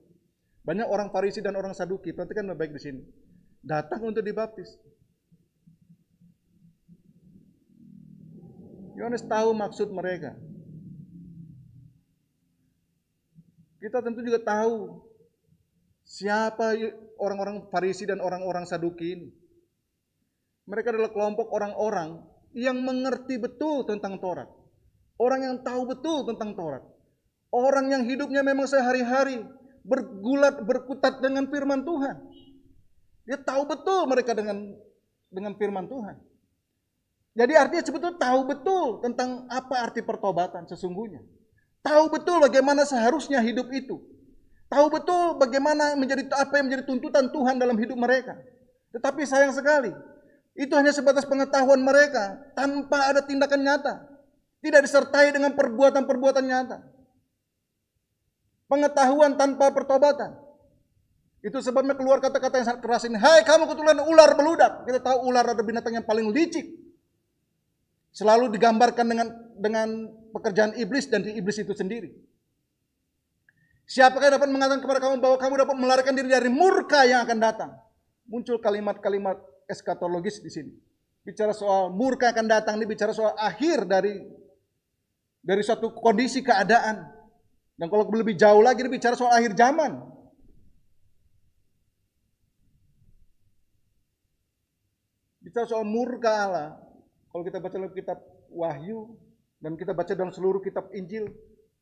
Banyak orang Farisi dan orang Saduki, perhatikan baik di sini, datang untuk dibaptis. Yohanes tahu maksud mereka. Kita tentu juga tahu siapa orang-orang Farisi dan orang-orang Saduki ini. Mereka adalah kelompok orang-orang yang mengerti betul tentang Taurat. Orang yang tahu betul tentang Taurat. Orang yang hidupnya memang sehari-hari berkutat dengan firman Tuhan. Dia tahu betul mereka dengan firman Tuhan. Jadi artinya sebetulnya tahu betul tentang apa arti pertobatan sesungguhnya. Tahu betul bagaimana seharusnya hidup itu. Tahu betul bagaimana apa yang menjadi tuntutan Tuhan dalam hidup mereka. Tetapi sayang sekali, itu hanya sebatas pengetahuan mereka tanpa ada tindakan nyata. Tidak disertai dengan perbuatan-perbuatan nyata. Pengetahuan tanpa pertobatan. Itu sebabnya keluar kata-kata yang sangat keras ini. Hai kamu keturunan ular beludak. Kita tahu ular adalah binatang yang paling licik. Selalu digambarkan dengan pekerjaan iblis dan iblis itu sendiri. Siapakah yang dapat mengatakan kepada kamu bahwa kamu dapat melarikan diri dari murka yang akan datang? Muncul kalimat-kalimat eskatologis di sini. Bicara soal murka yang akan datang, ini bicara soal akhir dari suatu kondisi keadaan. Dan kalau lebih jauh lagi, ini bicara soal akhir zaman. Bicara soal murka Allah. Kalau kita baca dalam kitab Wahyu dan kita baca dalam seluruh kitab Injil,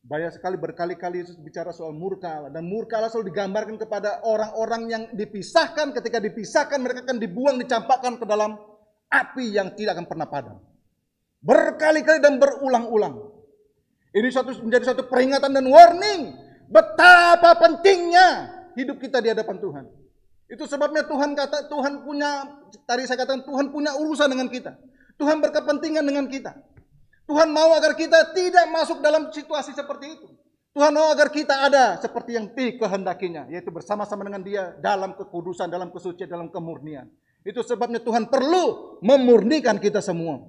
banyak sekali berkali-kali Yesus bicara soal murka Allah. Dan murka Allah selalu digambarkan kepada orang-orang yang dipisahkan. Ketika dipisahkan, mereka akan dibuang, dicampakkan ke dalam api yang tidak akan pernah padam. Berkali-kali dan berulang-ulang. Ini menjadi suatu peringatan dan warning. Betapa pentingnya hidup kita di hadapan Tuhan. Itu sebabnya Tuhan punya urusan dengan kita. Tuhan berkepentingan dengan kita. Tuhan mau agar kita tidak masuk dalam situasi seperti itu. Tuhan mau agar kita ada seperti yang dikehendakinya, yaitu bersama-sama dengan Dia dalam kekudusan, dalam kesucian, dalam kemurnian. Itu sebabnya Tuhan perlu memurnikan kita semua.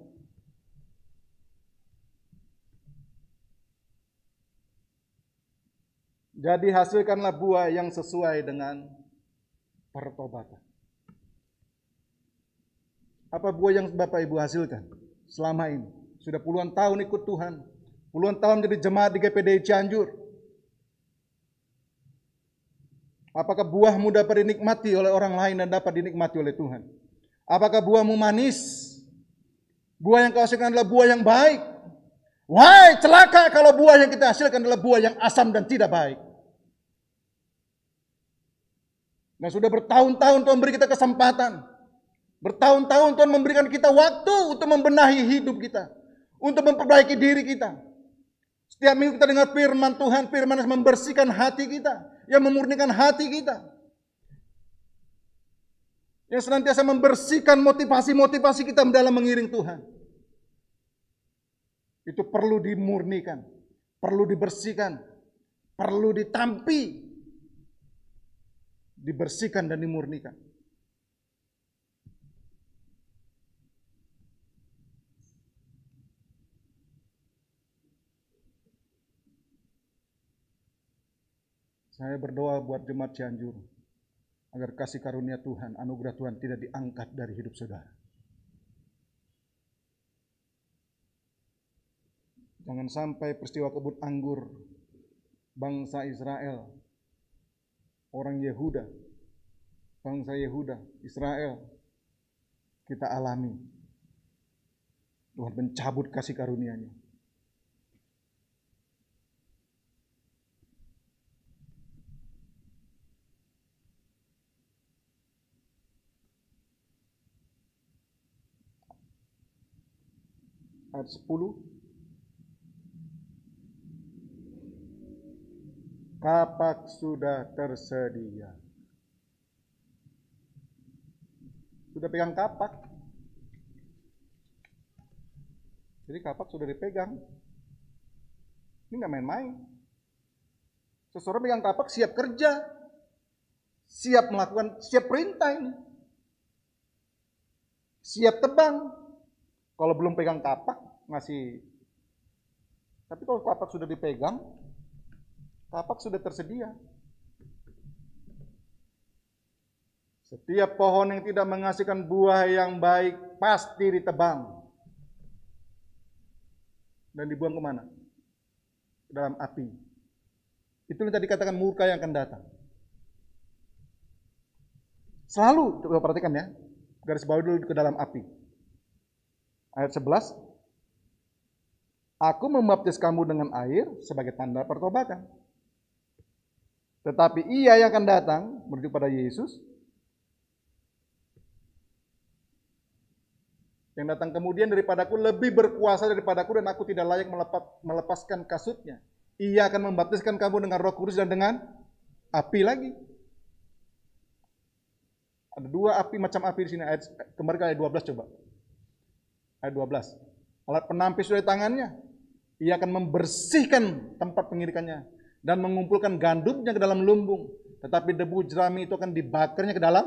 Jadi hasilkanlah buah yang sesuai dengan pertobatan. Apa buah yang Bapak Ibu hasilkan selama ini? Sudah puluhan tahun ikut Tuhan, puluhan tahun jadi jemaat di GPDI Cianjur. Apakah buahmu dapat dinikmati oleh orang lain dan dapat dinikmati oleh Tuhan? Apakah buahmu manis? Buah yang kau hasilkan adalah buah yang baik. Wahai celaka kalau buah yang kita hasilkan adalah buah yang asam dan tidak baik. Nah, sudah bertahun-tahun Tuhan beri kita kesempatan. Bertahun-tahun Tuhan memberikan kita waktu untuk membenahi hidup kita. Untuk memperbaiki diri kita. Setiap minggu kita dengar firman Tuhan, firman yang membersihkan hati kita, yang memurnikan hati kita. Yang senantiasa membersihkan motivasi-motivasi kita dalam mengiring Tuhan. Itu perlu dimurnikan, perlu dibersihkan, perlu ditampi, dibersihkan dan dimurnikan. Saya berdoa buat jemaat Cianjur agar kasih karunia Tuhan, anugerah Tuhan tidak diangkat dari hidup saudara. Jangan sampai peristiwa kebun anggur bangsa Israel, orang Yehuda, bangsa Yehuda, Israel, kita alami. Tuhan mencabut kasih karunia-Nya. Ayat 10. Kapak sudah tersedia. Sudah pegang kapak. Jadi kapak sudah dipegang. Ini nggak main-main. Seseorang pegang kapak siap kerja. Siap melakukan, siap perintah ini. Siap tebang. Kalau belum pegang kapak, masih. Tapi kalau kapak sudah dipegang, kapak sudah tersedia. Setiap pohon yang tidak menghasilkan buah yang baik pasti ditebang. Dan dibuang kemana? Ke dalam api. Itu yang tadi katakan murka yang akan datang. Selalu, coba perhatikan ya, garis bawah dulu ke dalam api. Ayat 11. Aku membaptis kamu dengan air sebagai tanda pertobatan. Tetapi Ia yang akan datang, menuju pada Yesus, yang datang kemudian daripadaku lebih berkuasa daripadaku dan aku tidak layak melepaskan kasutnya. Ia akan membaptiskan kamu dengan Roh Kudus dan dengan api lagi. Ada dua api, macam api di sini. Kembali ke ayat 12 coba. Ayat 12. Alat penampis sudah di tangannya. Ia akan membersihkan tempat pengirikannya dan mengumpulkan gandumnya ke dalam lumbung. Tetapi debu jerami itu akan dibakarnya ke dalam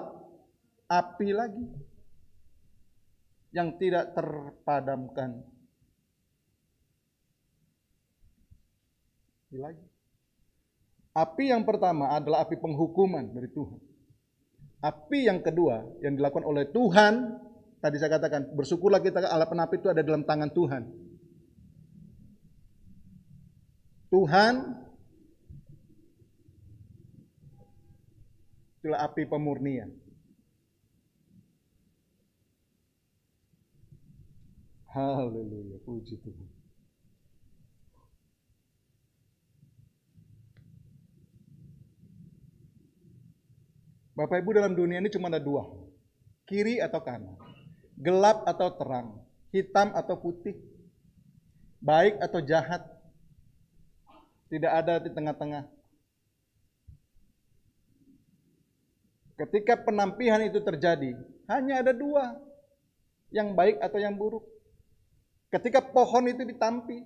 api lagi. Yang tidak terpadamkan. Lagi. Api yang pertama adalah api penghukuman dari Tuhan. Api yang kedua yang dilakukan oleh Tuhan, tadi saya katakan, bersyukurlah kita alat penapi itu ada dalam tangan Tuhan. Tuhan itulah api pemurnian. Haleluya, puji Tuhan. Bapak Ibu, dalam dunia ini cuma ada dua, kiri atau kanan, gelap atau terang, hitam atau putih, baik atau jahat, tidak ada di tengah-tengah. Ketika penampihan itu terjadi, hanya ada dua, yang baik atau yang buruk. Ketika pohon itu ditampi,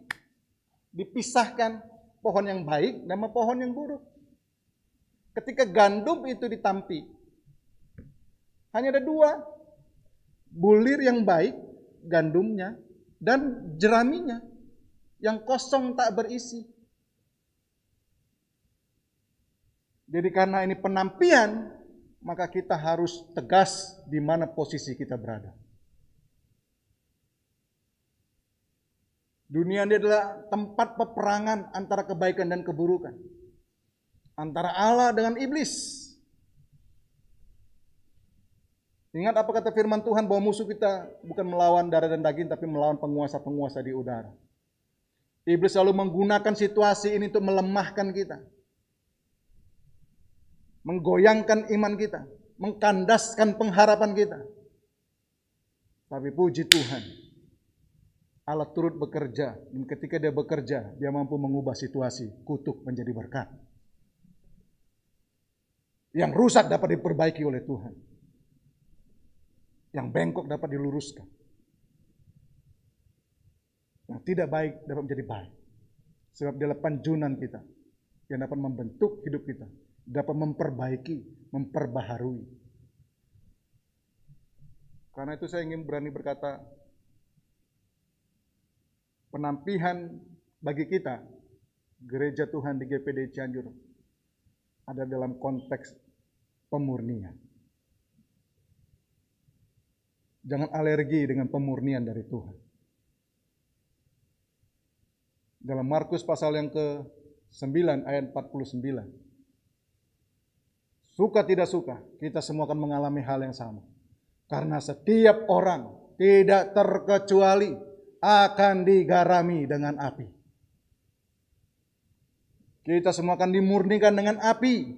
dipisahkan pohon yang baik dan pohon yang buruk. Ketika gandum itu ditampi, hanya ada dua, bulir yang baik, gandumnya, dan jeraminya, yang kosong tak berisi. Jadi karena ini penampian, maka kita harus tegas di mana posisi kita berada. Dunia ini adalah tempat peperangan antara kebaikan dan keburukan. Antara Allah dengan iblis. Ingat apa kata firman Tuhan, bahwa musuh kita bukan melawan darah dan daging, tapi melawan penguasa-penguasa di udara. Iblis selalu menggunakan situasi ini untuk melemahkan kita. Menggoyangkan iman kita. Mengkandaskan pengharapan kita. Tapi puji Tuhan, Allah turut bekerja. Dan ketika dia bekerja, dia mampu mengubah situasi kutuk menjadi berkat. Yang rusak dapat diperbaiki oleh Tuhan. Yang bengkok dapat diluruskan. Yang tidak baik dapat menjadi baik. Sebab dia panjunan kita. Yang dapat membentuk hidup kita. Dapat memperbaiki, memperbaharui. Karena itu saya ingin berani berkata, penampihan bagi kita, gereja Tuhan di GPD Cianjur, ada dalam konteks pemurnian. Jangan alergi dengan pemurnian dari Tuhan. Dalam Markus pasal yang ke-9 ayat 49. Suka tidak suka, kita semua akan mengalami hal yang sama. Karena setiap orang tidak terkecuali akan digarami dengan api. Kita semua akan dimurnikan dengan api.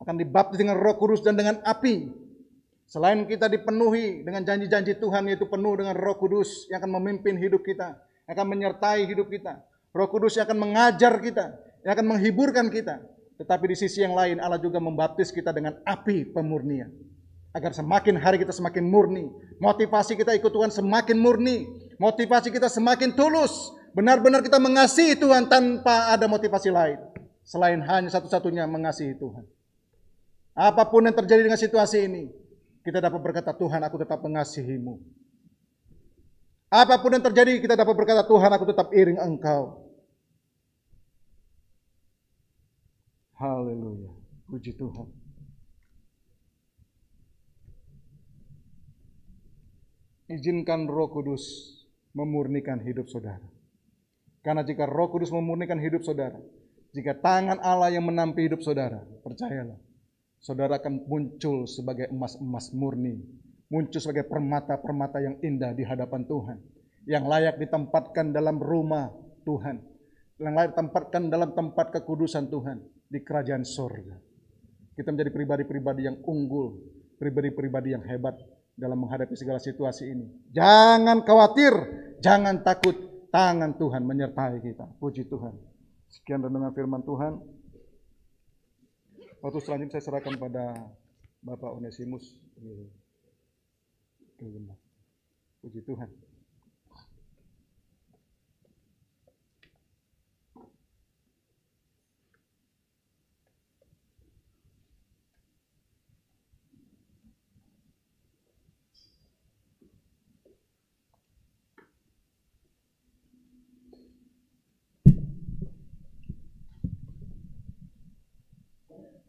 Akan dibaptis dengan Roh Kudus dan dengan api. Selain kita dipenuhi dengan janji-janji Tuhan, yaitu penuh dengan Roh Kudus yang akan memimpin hidup kita, yang akan menyertai hidup kita. Roh Kudus yang akan mengajar kita, yang akan menghiburkan kita. Tetapi di sisi yang lain, Allah juga membaptis kita dengan api pemurnian. Agar semakin hari kita semakin murni. Motivasi kita ikut Tuhan semakin murni. Motivasi kita semakin tulus. Benar-benar kita mengasihi Tuhan tanpa ada motivasi lain. Selain hanya satu-satunya mengasihi Tuhan. Apapun yang terjadi dengan situasi ini, kita dapat berkata, Tuhan, aku tetap mengasihi-Mu. Apapun yang terjadi, kita dapat berkata, Tuhan, aku tetap iring Engkau. Haleluya. Puji Tuhan. Izinkan Roh Kudus memurnikan hidup saudara. Karena jika Roh Kudus memurnikan hidup saudara, jika tangan Allah yang menampi hidup saudara, percayalah, saudara akan muncul sebagai emas-emas murni, muncul sebagai permata-permata yang indah di hadapan Tuhan, yang layak ditempatkan dalam rumah Tuhan, yang layak ditempatkan dalam tempat kekudusan Tuhan di kerajaan surga. Kita menjadi pribadi-pribadi yang unggul, pribadi-pribadi yang hebat dalam menghadapi segala situasi ini. Jangan khawatir, jangan takut, tangan Tuhan menyertai kita. Puji Tuhan. Sekian renungan firman Tuhan. Waktu selanjutnya saya serahkan pada Bapak Onesimus. Puji Tuhan.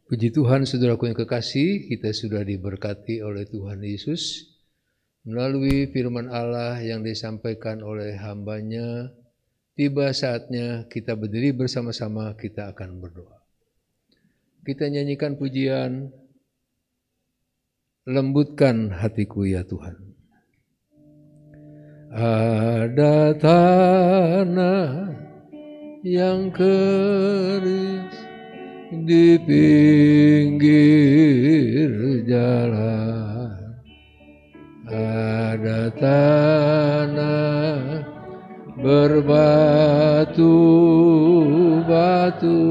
Puji Tuhan, saudaraku yang kekasih, kita sudah diberkati oleh Tuhan Yesus melalui firman Allah yang disampaikan oleh hamba-Nya. Tiba saatnya kita berdiri bersama-sama, kita akan berdoa. Kita nyanyikan pujian, lembutkan hatiku ya Tuhan. Ada tanah yang kering di pinggir jalan, ada tanah berbatu-batu,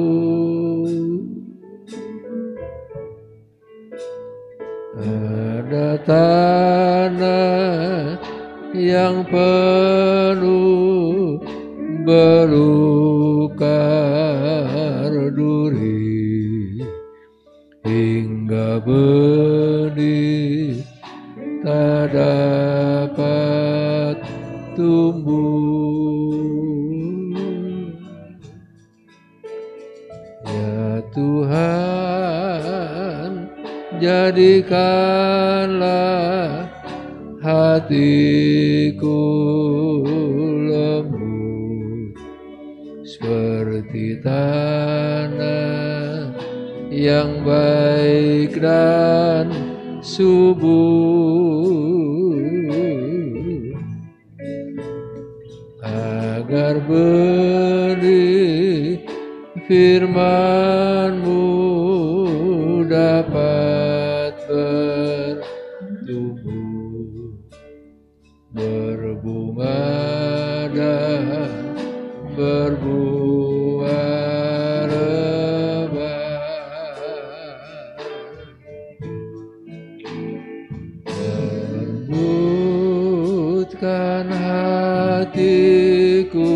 ada tanah yang penuh belukar duri, hingga benih tak dapat tumbuh. Ya Tuhan, jadikanlah hatiku lembut seperti tanah yang baik dan subur, agar benih firman-Mu dapat bertumbuh, berbunga dan berbuah lebat. Lembutkan hatiku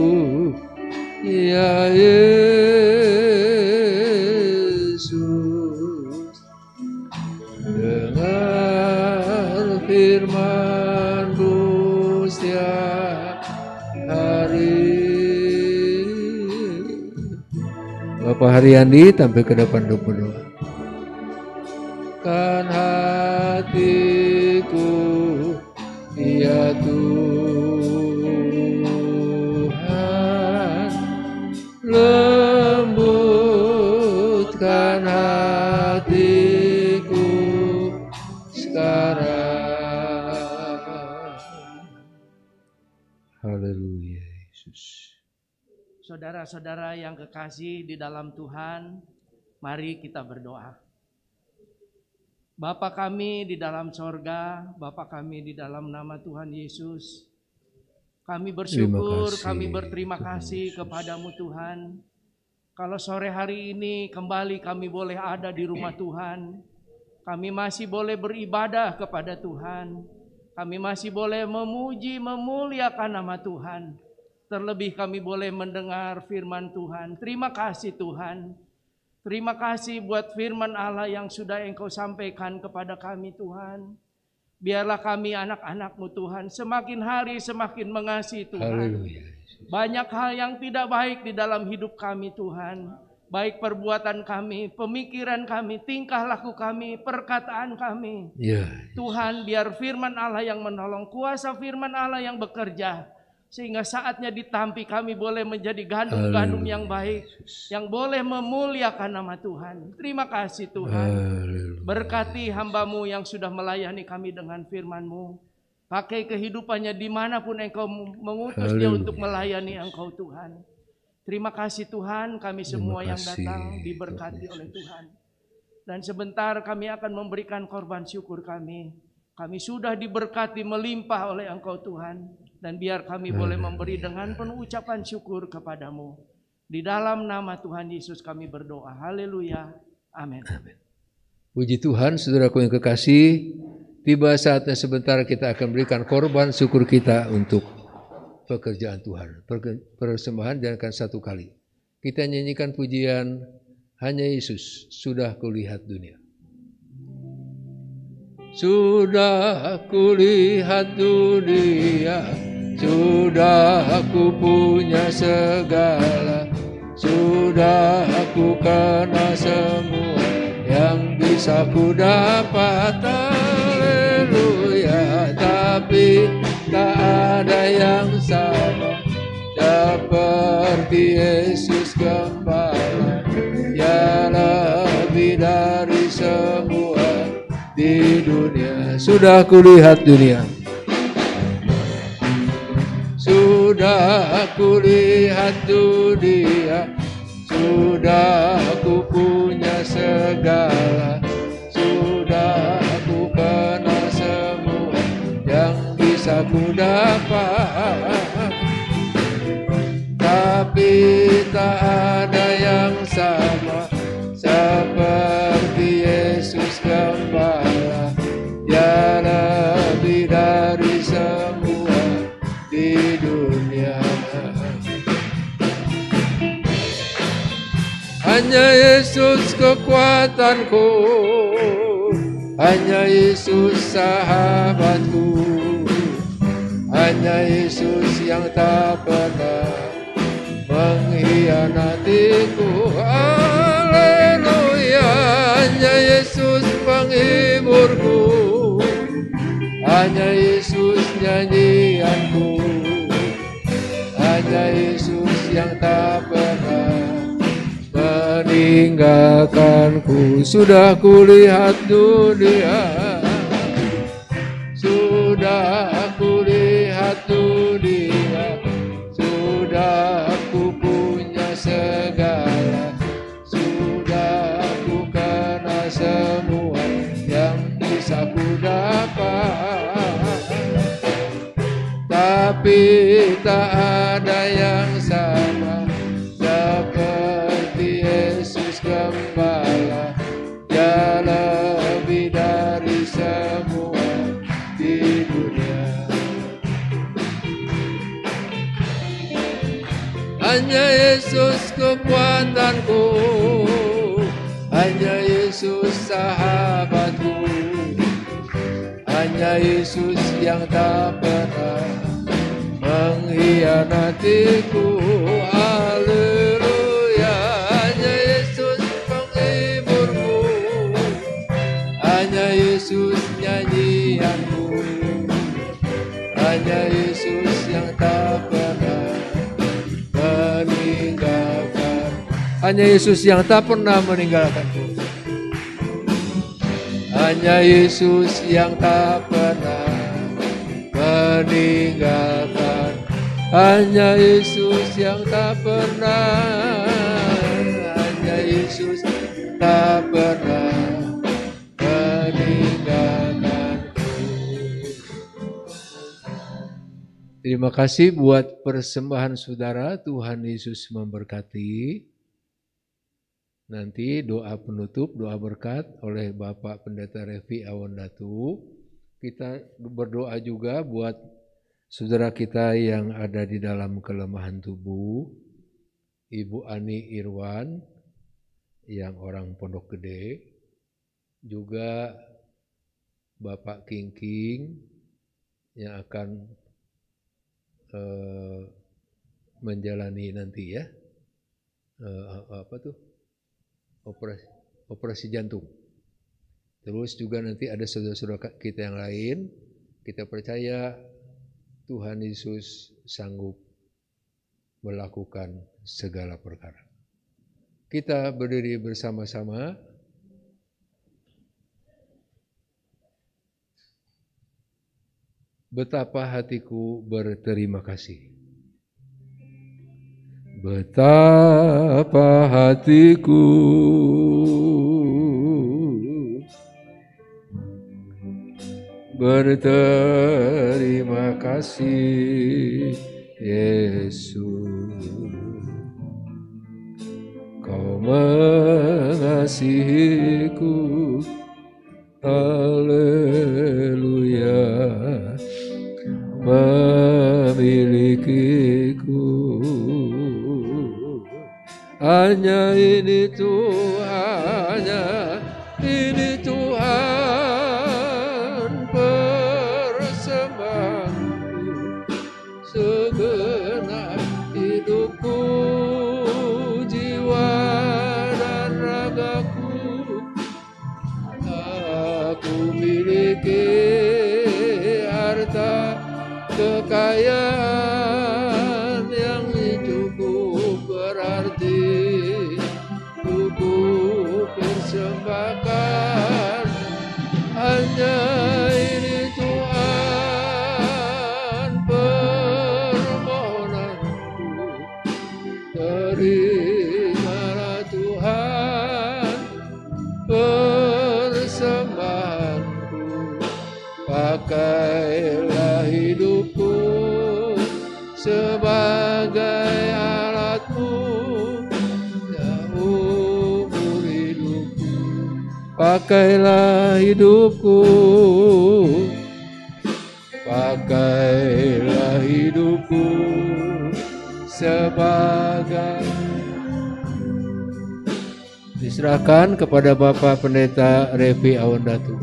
ya Yesus, dengar firman-Mu setiap hari. Bapak Haryandi tampil ke depan untuk berdoa. Kan hatiku ya Tuhan, lembutkan hatiku sekarang. Haleluya Yesus. Saudara-saudara yang kekasih di dalam Tuhan, mari kita berdoa. Bapa kami di dalam sorga, Bapa kami di dalam nama Tuhan Yesus, kami bersyukur, kami berterima kasih kepadamu Tuhan. Kalau sore hari ini kembali kami boleh ada di rumah Tuhan, kami masih boleh beribadah kepada Tuhan, kami masih boleh memuji, memuliakan nama Tuhan. Terlebih kami boleh mendengar firman Tuhan. Terima kasih Tuhan. Terima kasih buat firman Allah yang sudah Engkau sampaikan kepada kami Tuhan. Biarlah kami anak-anak-Mu Tuhan semakin hari semakin mengasihi Tuhan. Haleluya. Banyak hal yang tidak baik di dalam hidup kami Tuhan. Baik perbuatan kami, pemikiran kami, tingkah laku kami, perkataan kami. Ya. Tuhan, biar firman Allah yang menolong, kuasa firman Allah yang bekerja. Sehingga saatnya ditampi kami boleh menjadi gandum-gandum yang baik, yang boleh memuliakan nama Tuhan. Terima kasih Tuhan. Berkati hamba-Mu yang sudah melayani kami dengan firman-Mu. Pakai kehidupannya dimanapun Engkau mengutus dia untuk melayani Engkau Tuhan. Terima kasih Tuhan, kami semua yang datang diberkati oleh Tuhan. Dan sebentar kami akan memberikan korban syukur kami. Kami sudah diberkati melimpah oleh Engkau Tuhan. Dan biar kami boleh memberi dengan penuh ucapan syukur kepadamu. Di dalam nama Tuhan Yesus kami berdoa. Haleluya. Amin. Puji Tuhan, saudaraku yang kekasih. Tiba saatnya sebentar kita akan berikan korban syukur kita untuk pekerjaan Tuhan. Persembahan jangan satu kali. Kita nyanyikan pujian Hanya Yesus Sudah Kulihat Dunia. Sudah kulihat dunia, sudah aku punya segala, sudah aku kenal semua bisa ku dapat, haleluya. Tapi tak ada yang sama seperti Yesus Gembala, ya lebih dari semua di dunia. Sudah kulihat dunia, sudah kulihat dunia, sudah ku punya segala, sudah ku kenal semua yang bisa ku dapat. Tapi tak ada yang sama seperti Yesus Gembala, ya lebih dari semua di dunia. Hanya Yesus kekuatanku, hanya Yesus sahabatku, hanya Yesus yang tak pernah mengkhianatiku, haleluya. Hanya Yesus penghiburku, hanya Yesus nyanyianku, hanya Yesus yang tak pernah meninggalkanku. Sudah kulihat dunia, sudah kulihat dunia, sudah ku punya segala, sudah ku kenal semua yang bisa ku dapat. Tapi tak ada yang sama seperti Yesus Gembala, ya lebih dari semua di dunia. Hanya Yesus kekuatanku, hanya Yesus sahabatku, hanya Yesus yang tak pernah mengkhianatiku, haleluya. Hanya Yesus penghiburku, hanya Yesus nyanyianku, hanya Yesus yang tak pernah meninggalkan, hanya Yesus yang tak pernah meninggalkanku, hanya Yesus yang tak pernah meninggalkan, hanya Yesus yang tak pernah, hanya Yesus tak pernah meninggalkanku. Terima kasih buat persembahan saudara. Tuhan Yesus memberkati. Nanti doa penutup, doa berkat oleh Bapak Pendeta Revi Awandatu. Kita berdoa juga buat saudara kita yang ada di dalam kelemahan tubuh. Ibu Ani Irwan yang orang Pondok Gede. Juga Bapak Kingking yang akan menjalani nanti ya. Operasi jantung. Terus juga nanti ada saudara-saudara kita yang lain. Kita percaya Tuhan Yesus sanggup melakukan segala perkara. Kita berdiri bersama-sama. Betapa hatiku berterima kasih. Betapa hatiku berterima kasih, Yesus. Kau mengasihiku, haleluya, memilikiku. Hanya ini Tuhan, hanya ini Tuhan, persembahanku, segenap hidupku, jiwa dan ragaku, hatiku persembahkan, hanya ini Tuhan permohonanku. Terimalah Tuhan persembahanku, pakailah hidupku sebagai alatmu, umur hidupku. Pakailah hidupku, pakailah hidupku sebagai. Diserahkan kepada Bapak Pendeta Revi Awandatu.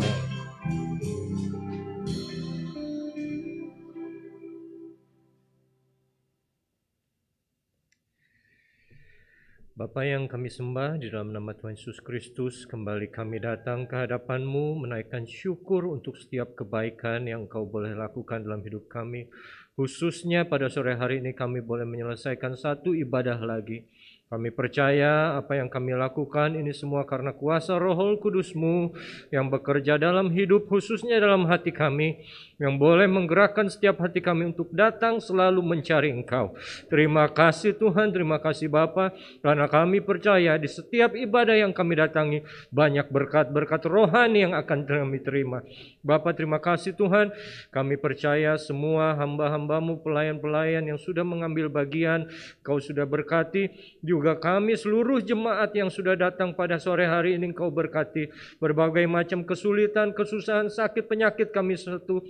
Bapa yang kami sembah, di dalam nama Tuhan Yesus Kristus, kembali kami datang ke hadapan-Mu, menaikkan syukur untuk setiap kebaikan yang Engkau boleh lakukan dalam hidup kami. Khususnya pada sore hari ini kami boleh menyelesaikan satu ibadah lagi. Kami percaya apa yang kami lakukan ini semua karena kuasa Roh Kudus-Mu yang bekerja dalam hidup, khususnya dalam hati kami, yang boleh menggerakkan setiap hati kami untuk datang selalu mencari Engkau. Terima kasih Tuhan, terima kasih Bapa, karena kami percaya di setiap ibadah yang kami datangi, banyak berkat-berkat rohani yang akan kami terima. Bapa, terima kasih Tuhan, kami percaya semua hamba-hamba-Mu, pelayan-pelayan yang sudah mengambil bagian, Kau sudah berkati. Juga kami seluruh jemaat yang sudah datang pada sore hari ini Engkau berkati. Berbagai macam kesulitan, kesusahan, sakit, penyakit kami satu.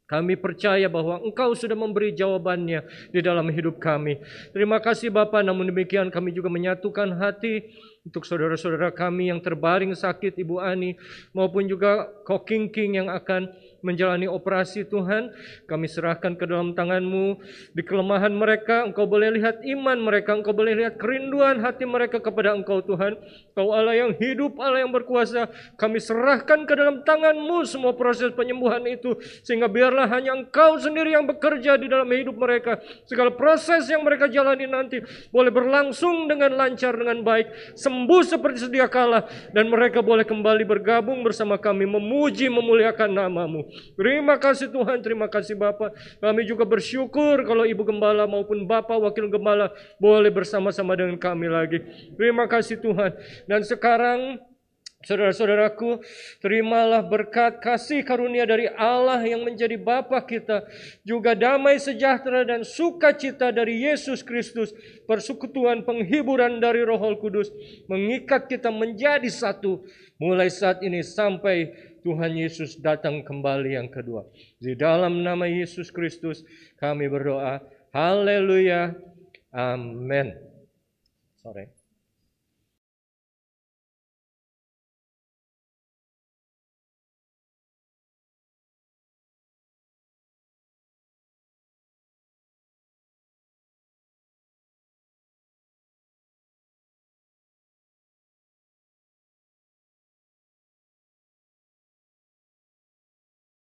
Kami percaya bahwa Engkau sudah memberi jawabannya di dalam hidup kami. Terima kasih Bapa, namun demikian kami juga menyatukan hati untuk saudara-saudara kami yang terbaring sakit, Ibu Ani, maupun juga Ko King yang akan menjalani operasi. Tuhan, kami serahkan ke dalam tangan-Mu. Di kelemahan mereka, Engkau boleh lihat iman mereka, Engkau boleh lihat kerinduan hati mereka kepada Engkau Tuhan. Engkau Allah yang hidup, Allah yang berkuasa. Kami serahkan ke dalam tangan-Mu semua proses penyembuhan itu, sehingga biarlah hanya Engkau sendiri yang bekerja di dalam hidup mereka. Segala proses yang mereka jalani nanti boleh berlangsung dengan lancar, dengan baik, sembuh seperti sedia kala, dan mereka boleh kembali bergabung bersama kami, memuji, memuliakan nama-Mu. Terima kasih Tuhan, terima kasih Bapa. Kami juga bersyukur kalau Ibu Gembala maupun Bapak Wakil Gembala boleh bersama-sama dengan kami lagi. Terima kasih Tuhan. Dan sekarang saudara-saudaraku, terimalah berkat kasih karunia dari Allah yang menjadi Bapa kita, juga damai sejahtera dan sukacita dari Yesus Kristus, persekutuan penghiburan dari Roh Kudus, mengikat kita menjadi satu, mulai saat ini sampai Tuhan Yesus datang kembali yang kedua. Di dalam nama Yesus Kristus kami berdoa. Haleluya. Amin. Sorry.